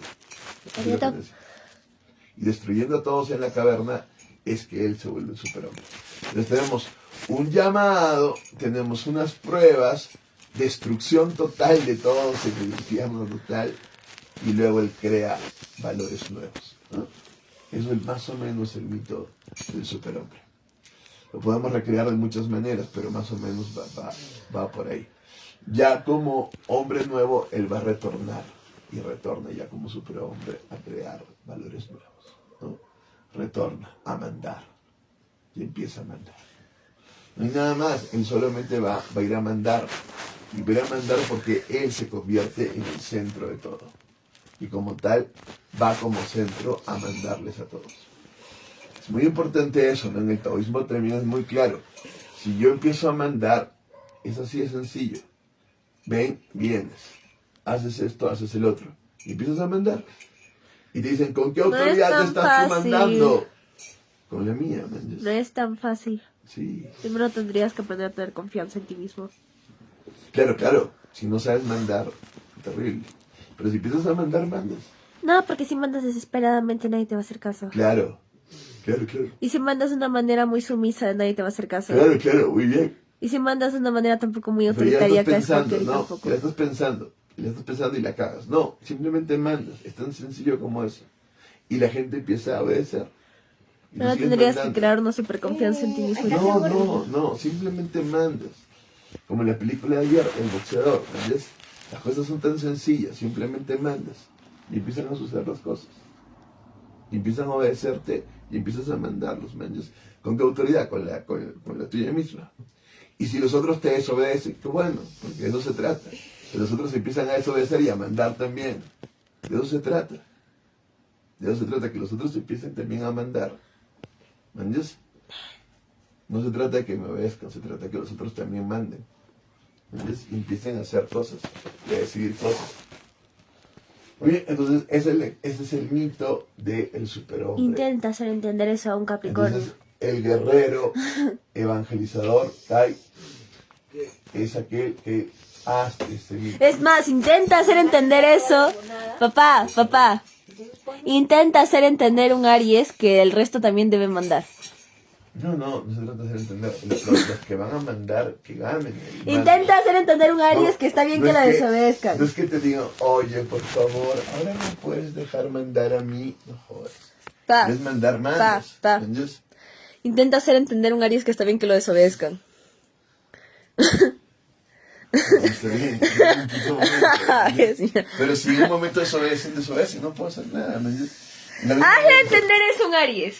Y destruyendo a todos en la caverna es que él se vuelve superhombre. Entonces tenemos un llamado, tenemos unas pruebas, destrucción total de todos, el infierno total, y luego él crea valores nuevos, ¿no? Eso es más o menos el mito del superhombre. Lo podemos recrear de muchas maneras, pero más o menos va por ahí. Ya como hombre nuevo, él va a retornar. Y retorna ya como superhombre a crear valores nuevos, ¿no? Retorna a mandar. Y empieza a mandar. No hay nada más. Él solamente va a ir a mandar. Y va a ir a mandar porque él se convierte en el centro de todo. Y como tal, va como centro a mandarles a todos. Es muy importante eso, ¿no? En el taoísmo también es muy claro. Si yo empiezo a mandar, es así de sencillo. Ven, vienes. Haces esto, haces el otro. Y empiezas a mandar. Y te dicen, ¿con qué autoridad tan te estás tú fácil. mandando? Con la mía, man. No es tan fácil. Sí. Primero tendrías que aprender a tener confianza en ti mismo. Claro. Si no sabes mandar, terrible. Pero si empiezas a mandar, mandas. No, porque si mandas desesperadamente nadie te va a hacer caso. Claro. Y si mandas de una manera muy sumisa nadie te va a hacer caso. Claro, muy bien. Y si mandas de una manera tampoco muy Pero ya autoritaria, estás caes pensando, cualquier no, tampoco. ya estás pensando y la cagas. No, simplemente mandas, es tan sencillo como eso. Y la gente empieza a obedecer. Y tú No sigues tendrías que mandando. crear una super confianza en ti mismo. No, simplemente mandas. Como en la película de ayer, El boxeador, ¿entiendes? Las cosas son tan sencillas, simplemente mandas. Y empiezan a suceder las cosas. Y empiezan a obedecerte y empiezas a mandarlos, ¿entiendes? ¿Con qué autoridad? Con la tuya misma. Y si los otros te desobedecen, qué bueno, porque de eso se trata. Que los otros empiezan a desobedecer y a mandar también. De eso se trata. De eso se trata, que los otros empiecen también a mandar. ¿Me entiendes? No se trata de que me obedezcan, se trata de que los otros también manden. ¿Me entiendes? Y empiecen a hacer cosas, y a decidir cosas. Muy bien, entonces ese es el mito del superhombre. Intenta hacer entender eso a un Capricornio. Entonces, el guerrero evangelizador, Kai, es aquel que hace ese mito. Es más, intenta hacer entender eso. Papá. Intenta hacer entender un Aries que el resto también debe mandar. No se trata de hacer entender. Los que van a mandar, que ganen. Intenta hacer entender un Aries No, que está bien no que es la desobedezcan. No es que te digan, oye, por favor, ahora me puedes dejar mandar a mí. No jodas. Es mandar mandas. pa. ¿Entiendes? Intenta hacer entender un Aries que está bien que lo desobedezcan. Está bien, en un puto momento, ¿entiendes? Pero si en un momento desobedecen, no puedo hacer nada. ¿Me entiendes? Hazle entender eso a un Aries.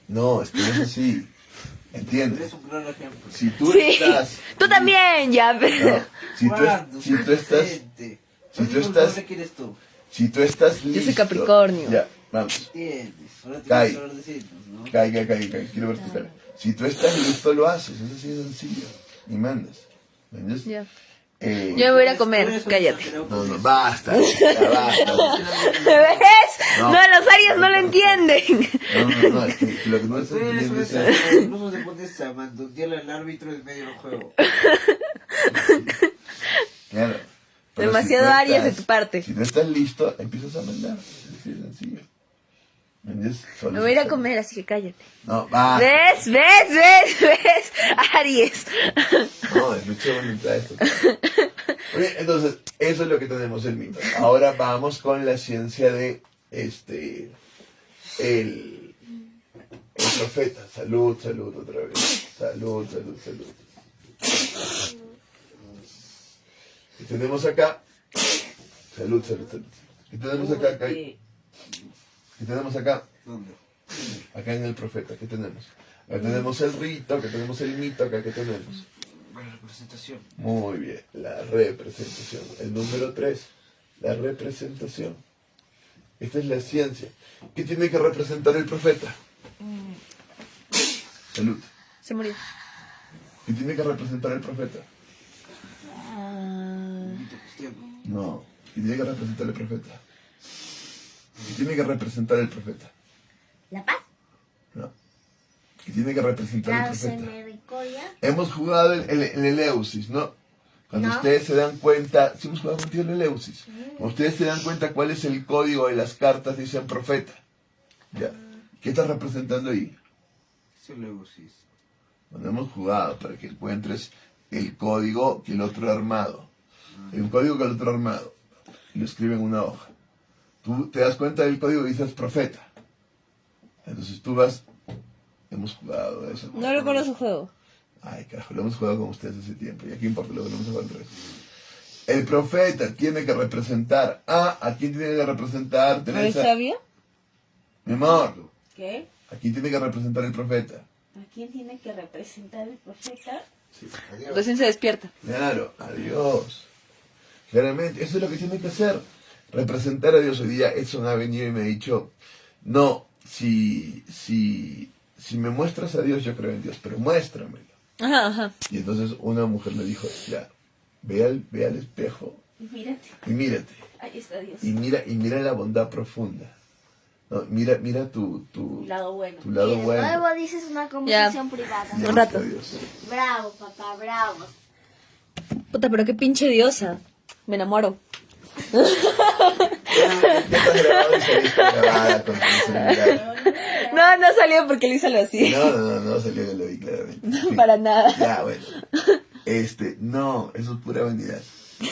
No, es que no es así. ¿Entiendes? Es un gran ejemplo. Si tú Sí, estás... tú también, ya. Pero... No, si tú estás... ¿Qué quieres tú? Si tú estás listo... Yo soy Capricornio. Ya, vamos. ¿Entiendes? Ahora Kai. tienes que saber decirnos, ¿no? Kai, quiero ver tu cara. Si tú estás listo, lo haces. Es así de sencillo. Y mandas. ¿Entiendes? Ya. Eh, Yo me voy a ir a comer, cállate. No, basta. Ya basta. ¿Ves? No. No, los Aries no lo entienden. No, es que lo que no estás Ustedes entendiendo es... son incluso se pones a mandotear al árbitro en medio del juego. Claro. Pero Demasiado si tú Aries de estás- tu parte. Si no estás listo, empiezas a mandar. Es así de sencillo. ¿Me entiendes? Solo Me voy a ir a es- comer, así que cállate. No, va. ¿Ves? Aries. No, es mucha voluntad esto. Muy bien, entonces, eso es lo que tenemos el mito. Ahora vamos con la ciencia de el profeta. Salud otra vez. Salud. ¿Qué tenemos acá? Salud. ¿Qué tenemos acá, Kai? ¿Qué tenemos acá? ¿Dónde? Acá en el profeta, ¿qué tenemos? Acá tenemos el rito, acá tenemos el mito, acá ¿qué tenemos? La representación. Muy bien, la representación. El número 3, la representación. Esta es la ciencia. ¿Qué tiene que representar el profeta? Salud. Se murió. ¿Qué tiene que representar el profeta? Mito cristiano. No. ¿Qué tiene que representar el profeta? ¿Qué tiene que representar el profeta? ¿La paz? No. ¿Qué tiene que representar el ¿La profeta? misericordia? Hemos jugado el Eleusis, ¿no? Cuando No. ustedes se dan cuenta, sí hemos jugado contigo el Eleusis. Cuando ustedes se dan cuenta cuál es el código de las cartas, dicen profeta. Ya. ¿Qué está representando ahí? Eso luego sí. Cuando hemos jugado para que encuentres el código que el otro ha armado. Hay un código que el otro ha armado. Y lo escribe en una hoja. Tú te das cuenta del código y dices profeta. Entonces tú vas Hemos jugado a eso. No recuerdo su juego. Ay, carajo, lo hemos jugado con ustedes hace tiempo. ¿Y aquí importa lo que lo hemos jugado al revés? El profeta tiene que representar ¿a quién tiene que representar, ¿No Teresa? sabía? Mi amor, ¿Qué? ¿a quién tiene que representar el profeta? ¿A quién tiene que representar el profeta? Sí, a Dios. Recién se despierta. Claro, a Dios. Claramente, eso es lo que tiene que hacer. Representar a Dios. Hoy día Edson ha venido y me ha dicho, no, si me muestras a Dios, yo creo en Dios, pero muéstramelo. Ajá, ajá. Y entonces una mujer le dijo, ya, ve al espejo Y mírate, y mírate. ahí está Dios. Y mira la bondad profunda. No, mira tu Un lado bueno. lado Y de bueno. nuevo dices una conversación privada. Ya, Un rato. Dios. Bravo, papá, bravo. Puta, pero qué pinche diosa. Me enamoro. Ya estás grabado y saliste grabada con tu celular. No salió porque Luisa lo hacía. No, salió que lo vi claramente. En fin. Para nada. Ya, bueno. No, eso es pura vanidad.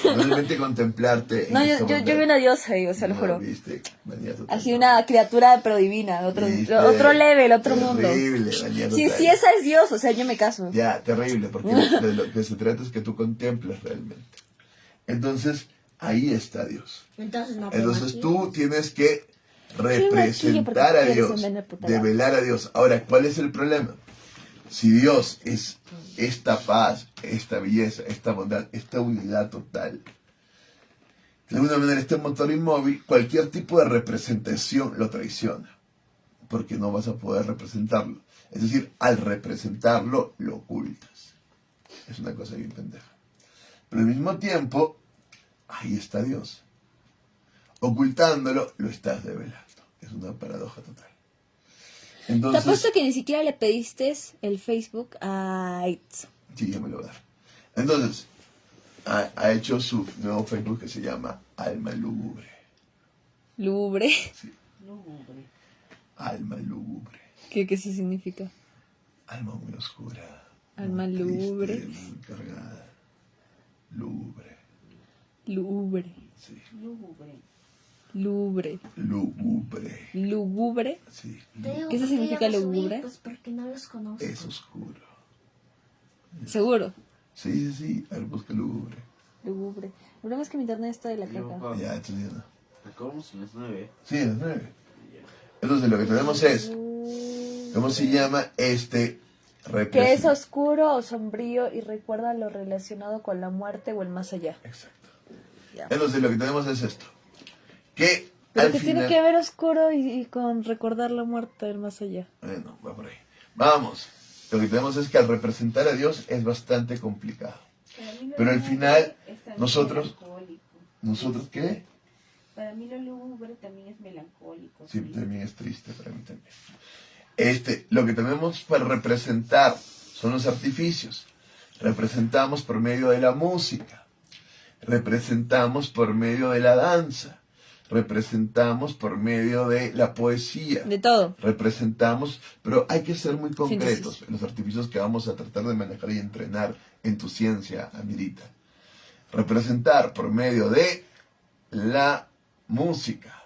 Realmente contemplarte. en No, esta yo bondad. vi una diosa, digo, se lo No, juro. viste, vanidad total. Así una criatura pero divina, otro level, otro mundo. Terrible, vanidad Si total. esa es Dios, o sea, yo me caso. Ya, terrible, porque de lo que se trata es que tú contemples realmente. Entonces, ahí está Dios. Entonces no Entonces tú tienes que maquillo representar porque a quieres Dios, envenenar puta madre. develar a Dios. Ahora, ¿cuál es el problema? Si Dios es esta paz, esta belleza, esta bondad, esta unidad total, de alguna manera este motor inmóvil, cualquier tipo de representación lo traiciona, porque no vas a poder representarlo. Es decir, al representarlo, lo ocultas. Es una cosa bien pendeja. Pero al mismo tiempo, ahí está Dios. Ocultándolo, lo estás develando. Es una paradoja total. Te Entonces, apuesto que ni siquiera le pediste el Facebook a Edson. sí, ya me lo va a dar. Entonces, ha hecho su nuevo Facebook que se llama Alma Lúgubre. Lúgubre. Sí, Lúgubre. Alma Lúgubre. ¿Qué eso significa? Alma muy oscura. Alma muy triste, lúgubre. muy cargada. Lúgubre. Lúgubre. Sí. Lúgubre. Lúgubre. Lúgubre. Lúgubre. Sí. ¿Qué eso significa lúgubre? Pues porque no los conozco. Es oscuro. Seguro. Sí. A ver, busca lúgubre. Lúgubre. El problema es que mi internet está de la caca. Ya, entonces ya no. Acabamos a las 9. Sí, a las 9. Entonces lo que tenemos es, ¿cómo se llama Que es representación? oscuro o sombrío y recuerda lo relacionado con la muerte o el más allá. Exacto. Ya. Entonces lo que tenemos es esto. Que Pero al que final... tiene que ver oscuro y con recordar la muerte del más allá. Bueno, va por ahí. Vamos. Lo que tenemos es que al representar a Dios es bastante complicado. Pero al final, nosotros... ¿Nosotros qué? Para mí lo lúgubre también es melancólico. Sí, también es triste para mí también. Lo que tenemos para representar son los artificios. Representamos por medio de la música. Representamos por medio de la danza. Representamos por medio de la poesía. De todo. Representamos, pero hay que ser muy concretos Síntesis. en los artificios que vamos a tratar de manejar y entrenar en tu ciencia, Amirita. Representar por medio de la música,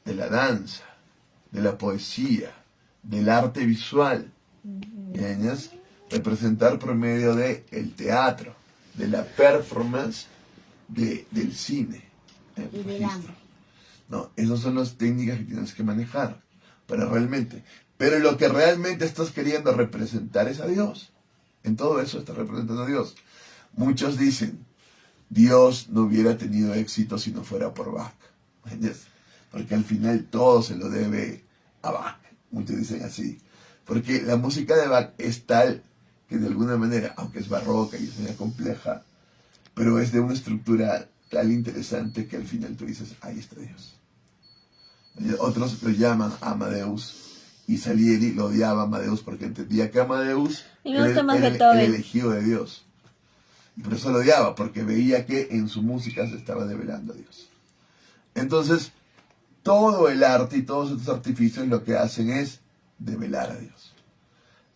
de la danza, de la poesía, del arte visual. ¿Entiendes? Representar por medio de el teatro, de la performance, del cine. Y del registro. hambre. No, esas son las técnicas que tienes que manejar para realmente. Pero lo que realmente estás queriendo representar es a Dios. En todo eso estás representando a Dios. Muchos dicen, Dios no hubiera tenido éxito si no fuera por Bach. ¿Entiendes? Porque al final todo se lo debe a Bach. Muchos dicen así. Porque la música de Bach es tal que de alguna manera, aunque es barroca y es muy compleja, pero es de una estructura tal interesante que al final tú dices, ahí está Dios. Otros lo llaman Amadeus, y Salieri lo odiaba a Amadeus porque entendía que Amadeus Y me gusta más era Beethoven. el elegido de Dios. Y por eso lo odiaba, porque veía que en su música se estaba develando a Dios. Entonces, todo el arte y todos estos artificios lo que hacen es develar a Dios.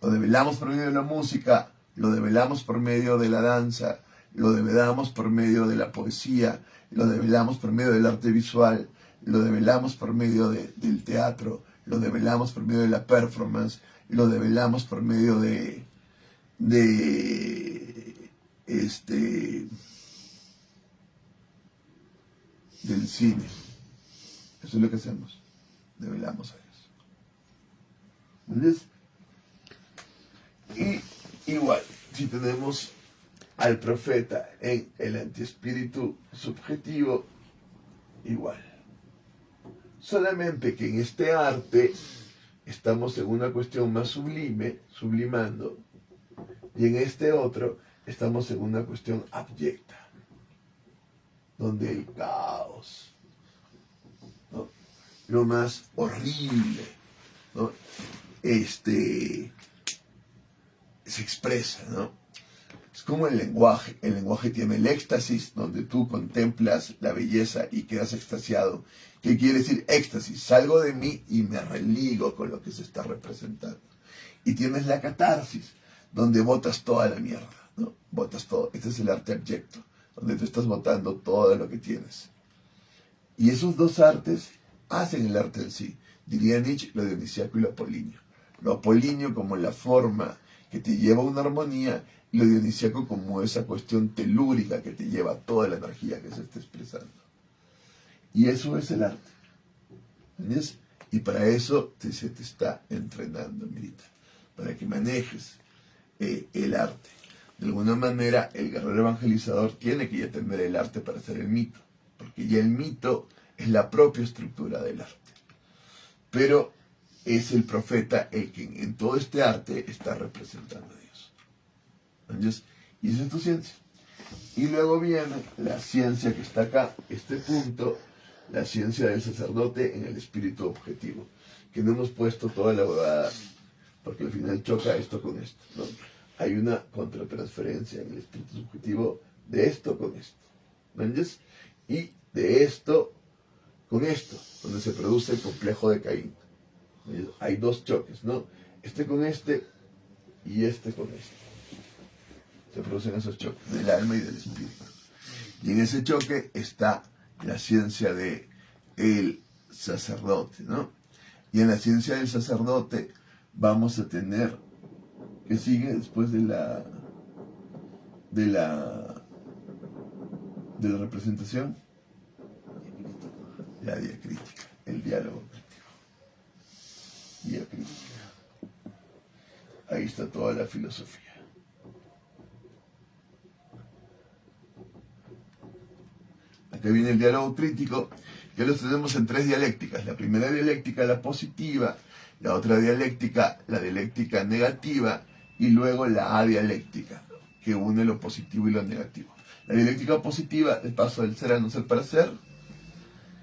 Lo develamos por medio de la música, lo develamos por medio de la danza, lo develamos por medio de la poesía, lo develamos por medio del arte visual, lo develamos por medio del teatro, lo develamos por medio de la performance lo develamos por medio del cine. Eso es lo que hacemos, develamos a Dios. ¿Entiendes? Y igual, si tenemos al profeta en el antiespíritu subjetivo, igual. Solamente que en este arte estamos en una cuestión más sublime, sublimando, y en este otro estamos en una cuestión abyecta, donde el caos, ¿no?, lo más horrible, ¿no?, se expresa, ¿no? Es como el lenguaje tiene el éxtasis, donde tú contemplas la belleza y quedas extasiado. ¿Qué quiere decir éxtasis? Salgo de mí y me religo con lo que se está representando. Y tienes la catarsis, donde botas toda la mierda, ¿no? Botas todo. Este es el arte abyecto, donde tú estás botando todo lo que tienes. Y esos dos artes hacen el arte en sí. Diría Nietzsche, lo dionisíaco y lo apolíneo. Lo apolíneo como la forma que te lleva a una armonía, y lo dionisíaco como esa cuestión telúrica que te lleva toda la energía que se está expresando. Y eso es el arte. ¿Entiendes? Y para eso se te está entrenando, Mirita, para que manejes el arte. De alguna manera, el guerrero evangelizador tiene que ya tener el arte para hacer el mito, porque ya el mito es la propia estructura del arte. Pero es el profeta el que en todo este arte está representando a Dios. ¿Entiendes? Y esa es tu ciencia. Y luego viene la ciencia que está acá, este punto, la ciencia del sacerdote en el espíritu objetivo, que no hemos puesto toda la huevada, porque al final choca esto con esto, ¿no? Hay una contratransferencia en el espíritu subjetivo de esto con esto, ¿entiendes? Y de esto con esto, donde se produce el complejo de Caín. Hay dos choques, ¿no? Este con este y este con este. Se producen esos choques del alma y del espíritu. Y en ese choque está la ciencia del sacerdote, ¿no? Y en la ciencia del sacerdote vamos a tener, que sigue después de la representación, la diacrítica, el diálogo crítico. Diacrítica. Ahí está toda la filosofía. Acá viene el diálogo crítico, ya lo tenemos en tres dialécticas. La primera dialéctica, la positiva, la otra dialéctica, la dialéctica negativa, y luego la adialéctica, que une lo positivo y lo negativo. La dialéctica positiva, el paso del ser al no ser para ser,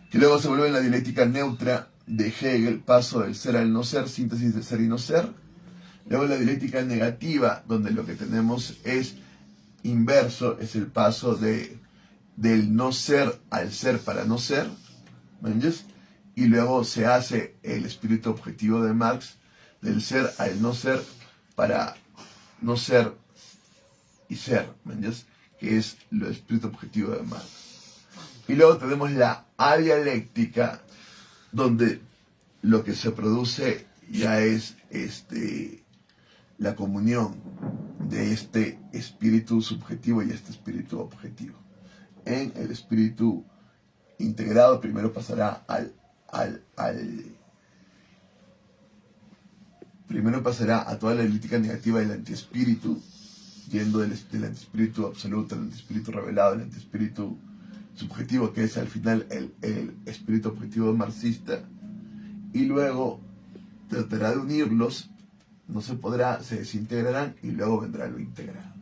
que luego se vuelve en la dialéctica neutra de Hegel, paso del ser al no ser, síntesis de ser y no ser. Luego la dialéctica negativa, donde lo que tenemos es inverso, es el paso del no ser al ser para no ser, ¿entiendes? Y luego se hace el espíritu objetivo de Marx, del ser al no ser para no ser y ser, ¿entiendes? Que es el espíritu objetivo de Marx. Y luego tenemos la adialéctica, donde lo que se produce ya es la comunión de este espíritu subjetivo y este espíritu objetivo. En el espíritu integrado primero pasará primero pasará a toda la dialéctica negativa del antiespíritu, yendo del antiespíritu absoluto al antiespíritu revelado, el antiespíritu subjetivo, que es al final el espíritu objetivo marxista, y luego tratará de unirlos, no se podrá, se desintegrarán y luego vendrá lo integrado.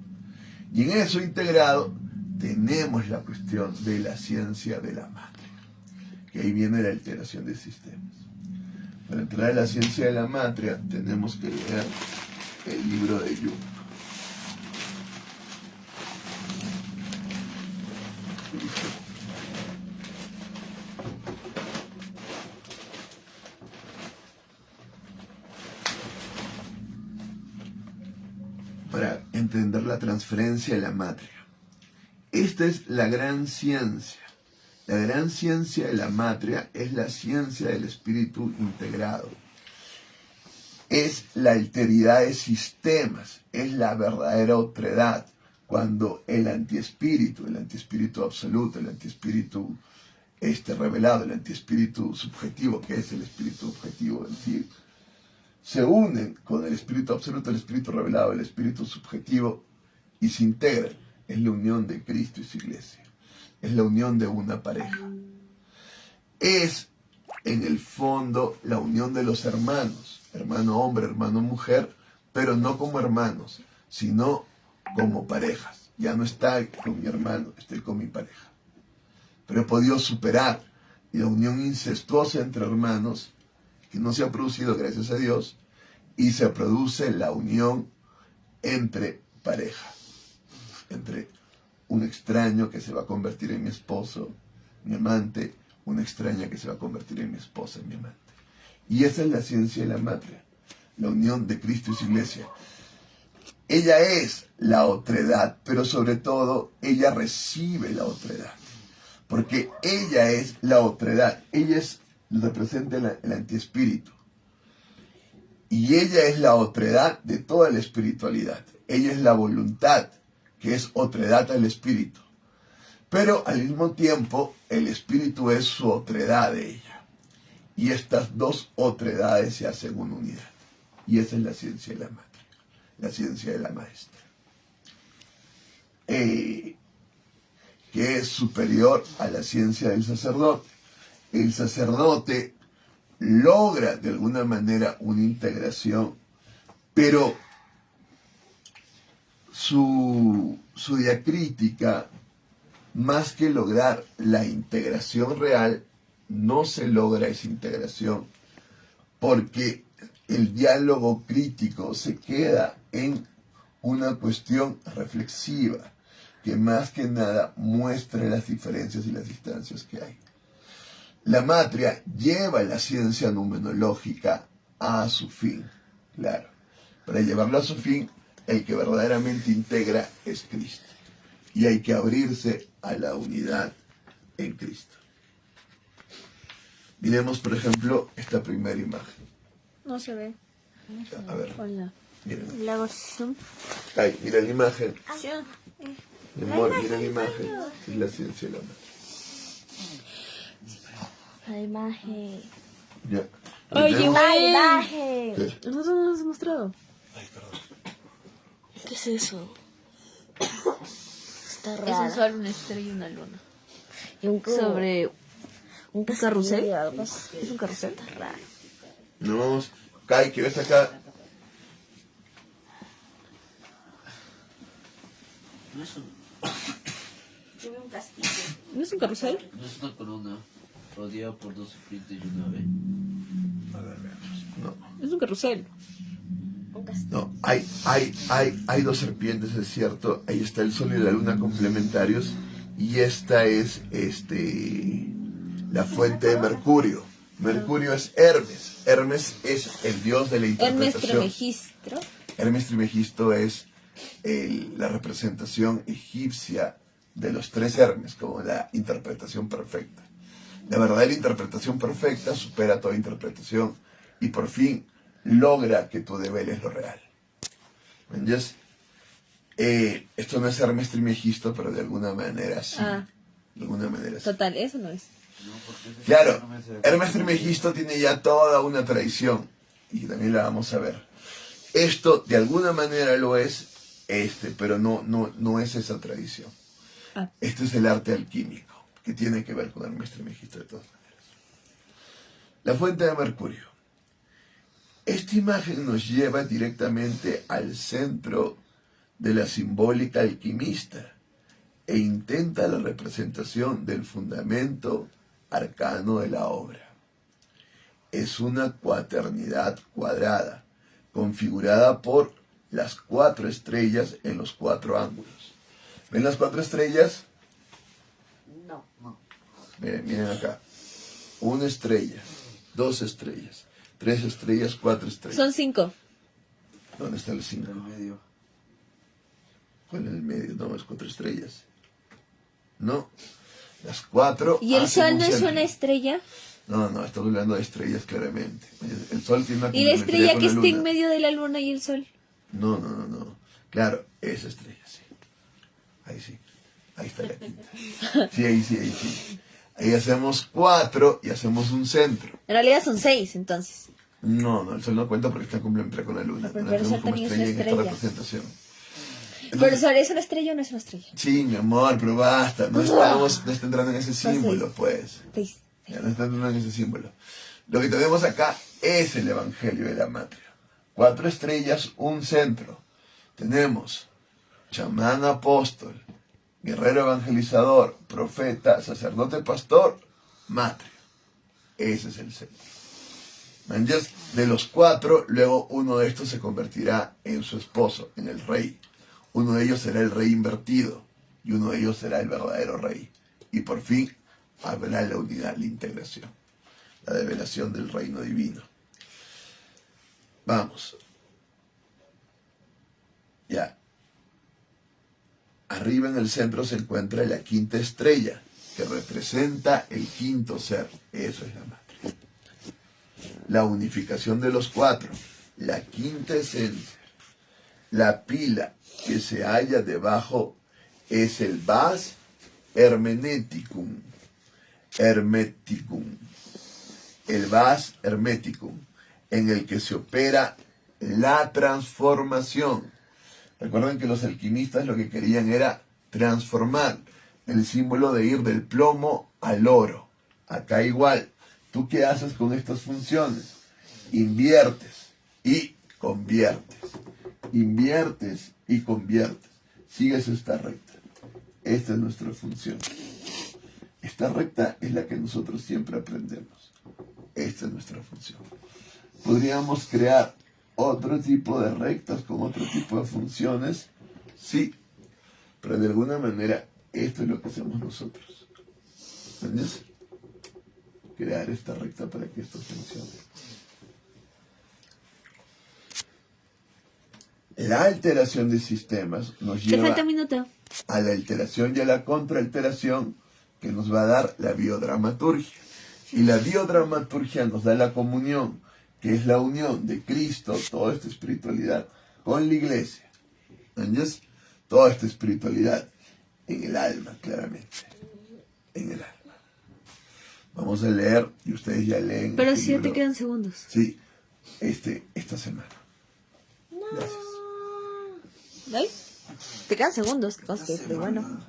Y en eso integrado tenemos la cuestión de la ciencia de la matria, que ahí viene la alteración de sistemas. Para entrar a la ciencia de la matria tenemos que leer el libro de Jung. Para entender la transferencia de la matria. Esta es la gran ciencia. La gran ciencia de la matria es la ciencia del espíritu integrado. es la alteridad de sistemas, es la verdadera otredad, cuando el antiespíritu absoluto, el antiespíritu revelado, el antiespíritu subjetivo, que es el espíritu objetivo en sí, se unen con el espíritu absoluto, el espíritu revelado, el espíritu subjetivo, y se integran. Es la unión de Cristo y su iglesia. Es la unión de una pareja. Es, en el fondo, la unión de los hermanos, hermano hombre, hermano mujer, pero no como hermanos, sino como parejas. Ya no está con mi hermano, estoy con mi pareja. Pero he podido superar la unión incestuosa entre hermanos, que no se ha producido, gracias a Dios, y se produce la unión entre pareja, entre un extraño que se va a convertir en mi esposo, mi amante, una extraña que se va a convertir en mi esposa, mi amante. Y esa es la ciencia de la matria, la unión de Cristo y su iglesia. Ella es la otredad, pero sobre todo ella recibe la otredad, porque ella es la otredad, ella representa el antiespíritu. Y ella es la otredad de toda la espiritualidad. Ella es la voluntad, que es otredad al espíritu. Pero al mismo tiempo, el espíritu es su otredad de ella. Y estas dos otredades se hacen una unidad. Y esa es la ciencia de la madre, la ciencia de la maestra. Que es superior a la ciencia del sacerdote. El sacerdote logra de alguna manera una integración, pero su diacrítica, más que lograr la integración real, no se logra esa integración, porque el diálogo crítico se queda en una cuestión reflexiva, que más que nada muestra las diferencias y las distancias que hay. La matria lleva la ciencia numenológica a su fin, claro. Para llevarlo a su fin, el que verdaderamente integra es Cristo. Y hay que abrirse a la unidad en Cristo. Miremos, por ejemplo, esta primera imagen. No se ve. A ver, Hola. miren. Le hago zoom. Ay, mira la imagen. Ya. Mi amor, mira la imagen. Es la ciencia de la matria. La imagen. Ya. Oye, ¿Entendemos? La güey. imagen. ¿Qué? Nosotros no nos has mostrado. ¿Qué es eso? Está Es raro. un sol, una estrella y una luna. Y un Sobre un carrusel. castillo, algo así. ¿Es un carrusel? Está raro. No, Kai, ¿qué ves acá? No es, Yo veo un castillo. ¿No es un carrusel? no es una corona rodeada por dos serpientes y una ave. A ver, veamos. No. Es un carrusel. Un castillo. No, hay dos serpientes, es cierto. Ahí está el sol y la luna complementarios. Y esta es la fuente de Mercurio. Mercurio es Hermes. Hermes es el dios de la Hermes interpretación. Trismegisto. Hermes Trismegisto es la representación egipcia de los tres Hermes, como la interpretación perfecta. La verdadera interpretación perfecta supera toda interpretación y por fin logra que tú develes lo real. ¿Entiendes? Esto no es Hermes Trismegisto, pero de alguna manera sí. Ah. De alguna manera sí. Total, eso no es. No, porque ese Claro, no me hace- Hermes Trismegisto tiene ya toda una tradición y también la vamos a ver. Esto de alguna manera lo es, pero no es esa tradición. Ah. Este es el arte alquímico, que tiene que ver con Hermes Trismegisto de todas maneras. La fuente de Mercurio. Esta imagen nos lleva directamente al centro de la simbólica alquimista e intenta la representación del fundamento arcano de la obra. Es una cuaternidad cuadrada, configurada por las 4 estrellas en los 4 ángulos. ¿Ven las 4 estrellas? No. Miren acá. 1 estrella, 2 estrellas, 3 estrellas, 4 estrellas. Son 5. ¿Dónde está el En 5? el medio. ¿Cuál en el medio? No, es 4 estrellas. No. Las 4. ¿Y el hacen sol un no es círculo. una estrella? No, estamos hablando de estrellas claramente. El Sol tiene una ¿Y la complementariedad estrella con que la está en Luna. medio de la luna y el sol? No. Claro, esa estrella, sí. Ahí sí. Ahí está la quinta. Sí, ahí sí. Ahí hacemos 4 y hacemos un centro. En realidad son 6, entonces. No, el Sol no cuenta porque está complementariado con la Luna. Pero No la el hacemos Sol también es una en esta estrella. representación. ¿Pero el sol es una estrella o no es una estrella? Sí, mi amor, pero basta. No está entrando en ese símbolo, pues. 6. Ya no está entrando en ese símbolo. Lo que tenemos acá es el Evangelio de la Matria. 4 estrellas, un centro. Tenemos chamán apóstol, guerrero evangelizador, profeta, sacerdote pastor, matria. Ese es el centro. ¿Manjas? De los 4, luego uno de estos se convertirá en su esposo, en el rey. Uno de ellos será el rey invertido y uno de ellos será el verdadero rey. Y por fin habrá la unidad, la integración, la revelación del reino divino. Vamos. Ya. Arriba en el centro se encuentra la quinta estrella, que representa el quinto ser. Eso es la matria. La unificación de los 4, la quinta esencia. La pila que se halla debajo es el vas hermeticum. El vas hermeticum, en el que se opera la transformación. Recuerden que los alquimistas lo que querían era transformar el símbolo de ir del plomo al oro. Acá igual. ¿Tú qué haces con estas funciones? Inviertes y conviertes. Inviertes y conviertes. Sigues esta recta. Esta es nuestra función. Esta recta es la que nosotros siempre aprendemos. Esta es nuestra función. Podríamos crear otro tipo de rectas con otro tipo de funciones, sí, pero de alguna manera esto es lo que hacemos nosotros. ¿Entiendes? Crear esta recta para que esto funcione. La alteración de sistemas nos Te lleva falta un minuto. a la alteración y a la contraalteración que nos va a dar la biodramaturgia. Y la biodramaturgia nos da la comunión, que es la unión de Cristo, toda esta espiritualidad, con la iglesia. ¿Entiendes? Toda esta espiritualidad en el alma, claramente. En el alma. Vamos a leer, y ustedes ya leen. Pero este si ya te libro. quedan segundos. Sí, esta semana. Gracias. ¿Vale? Te quedan segundos, que conste, pero bueno.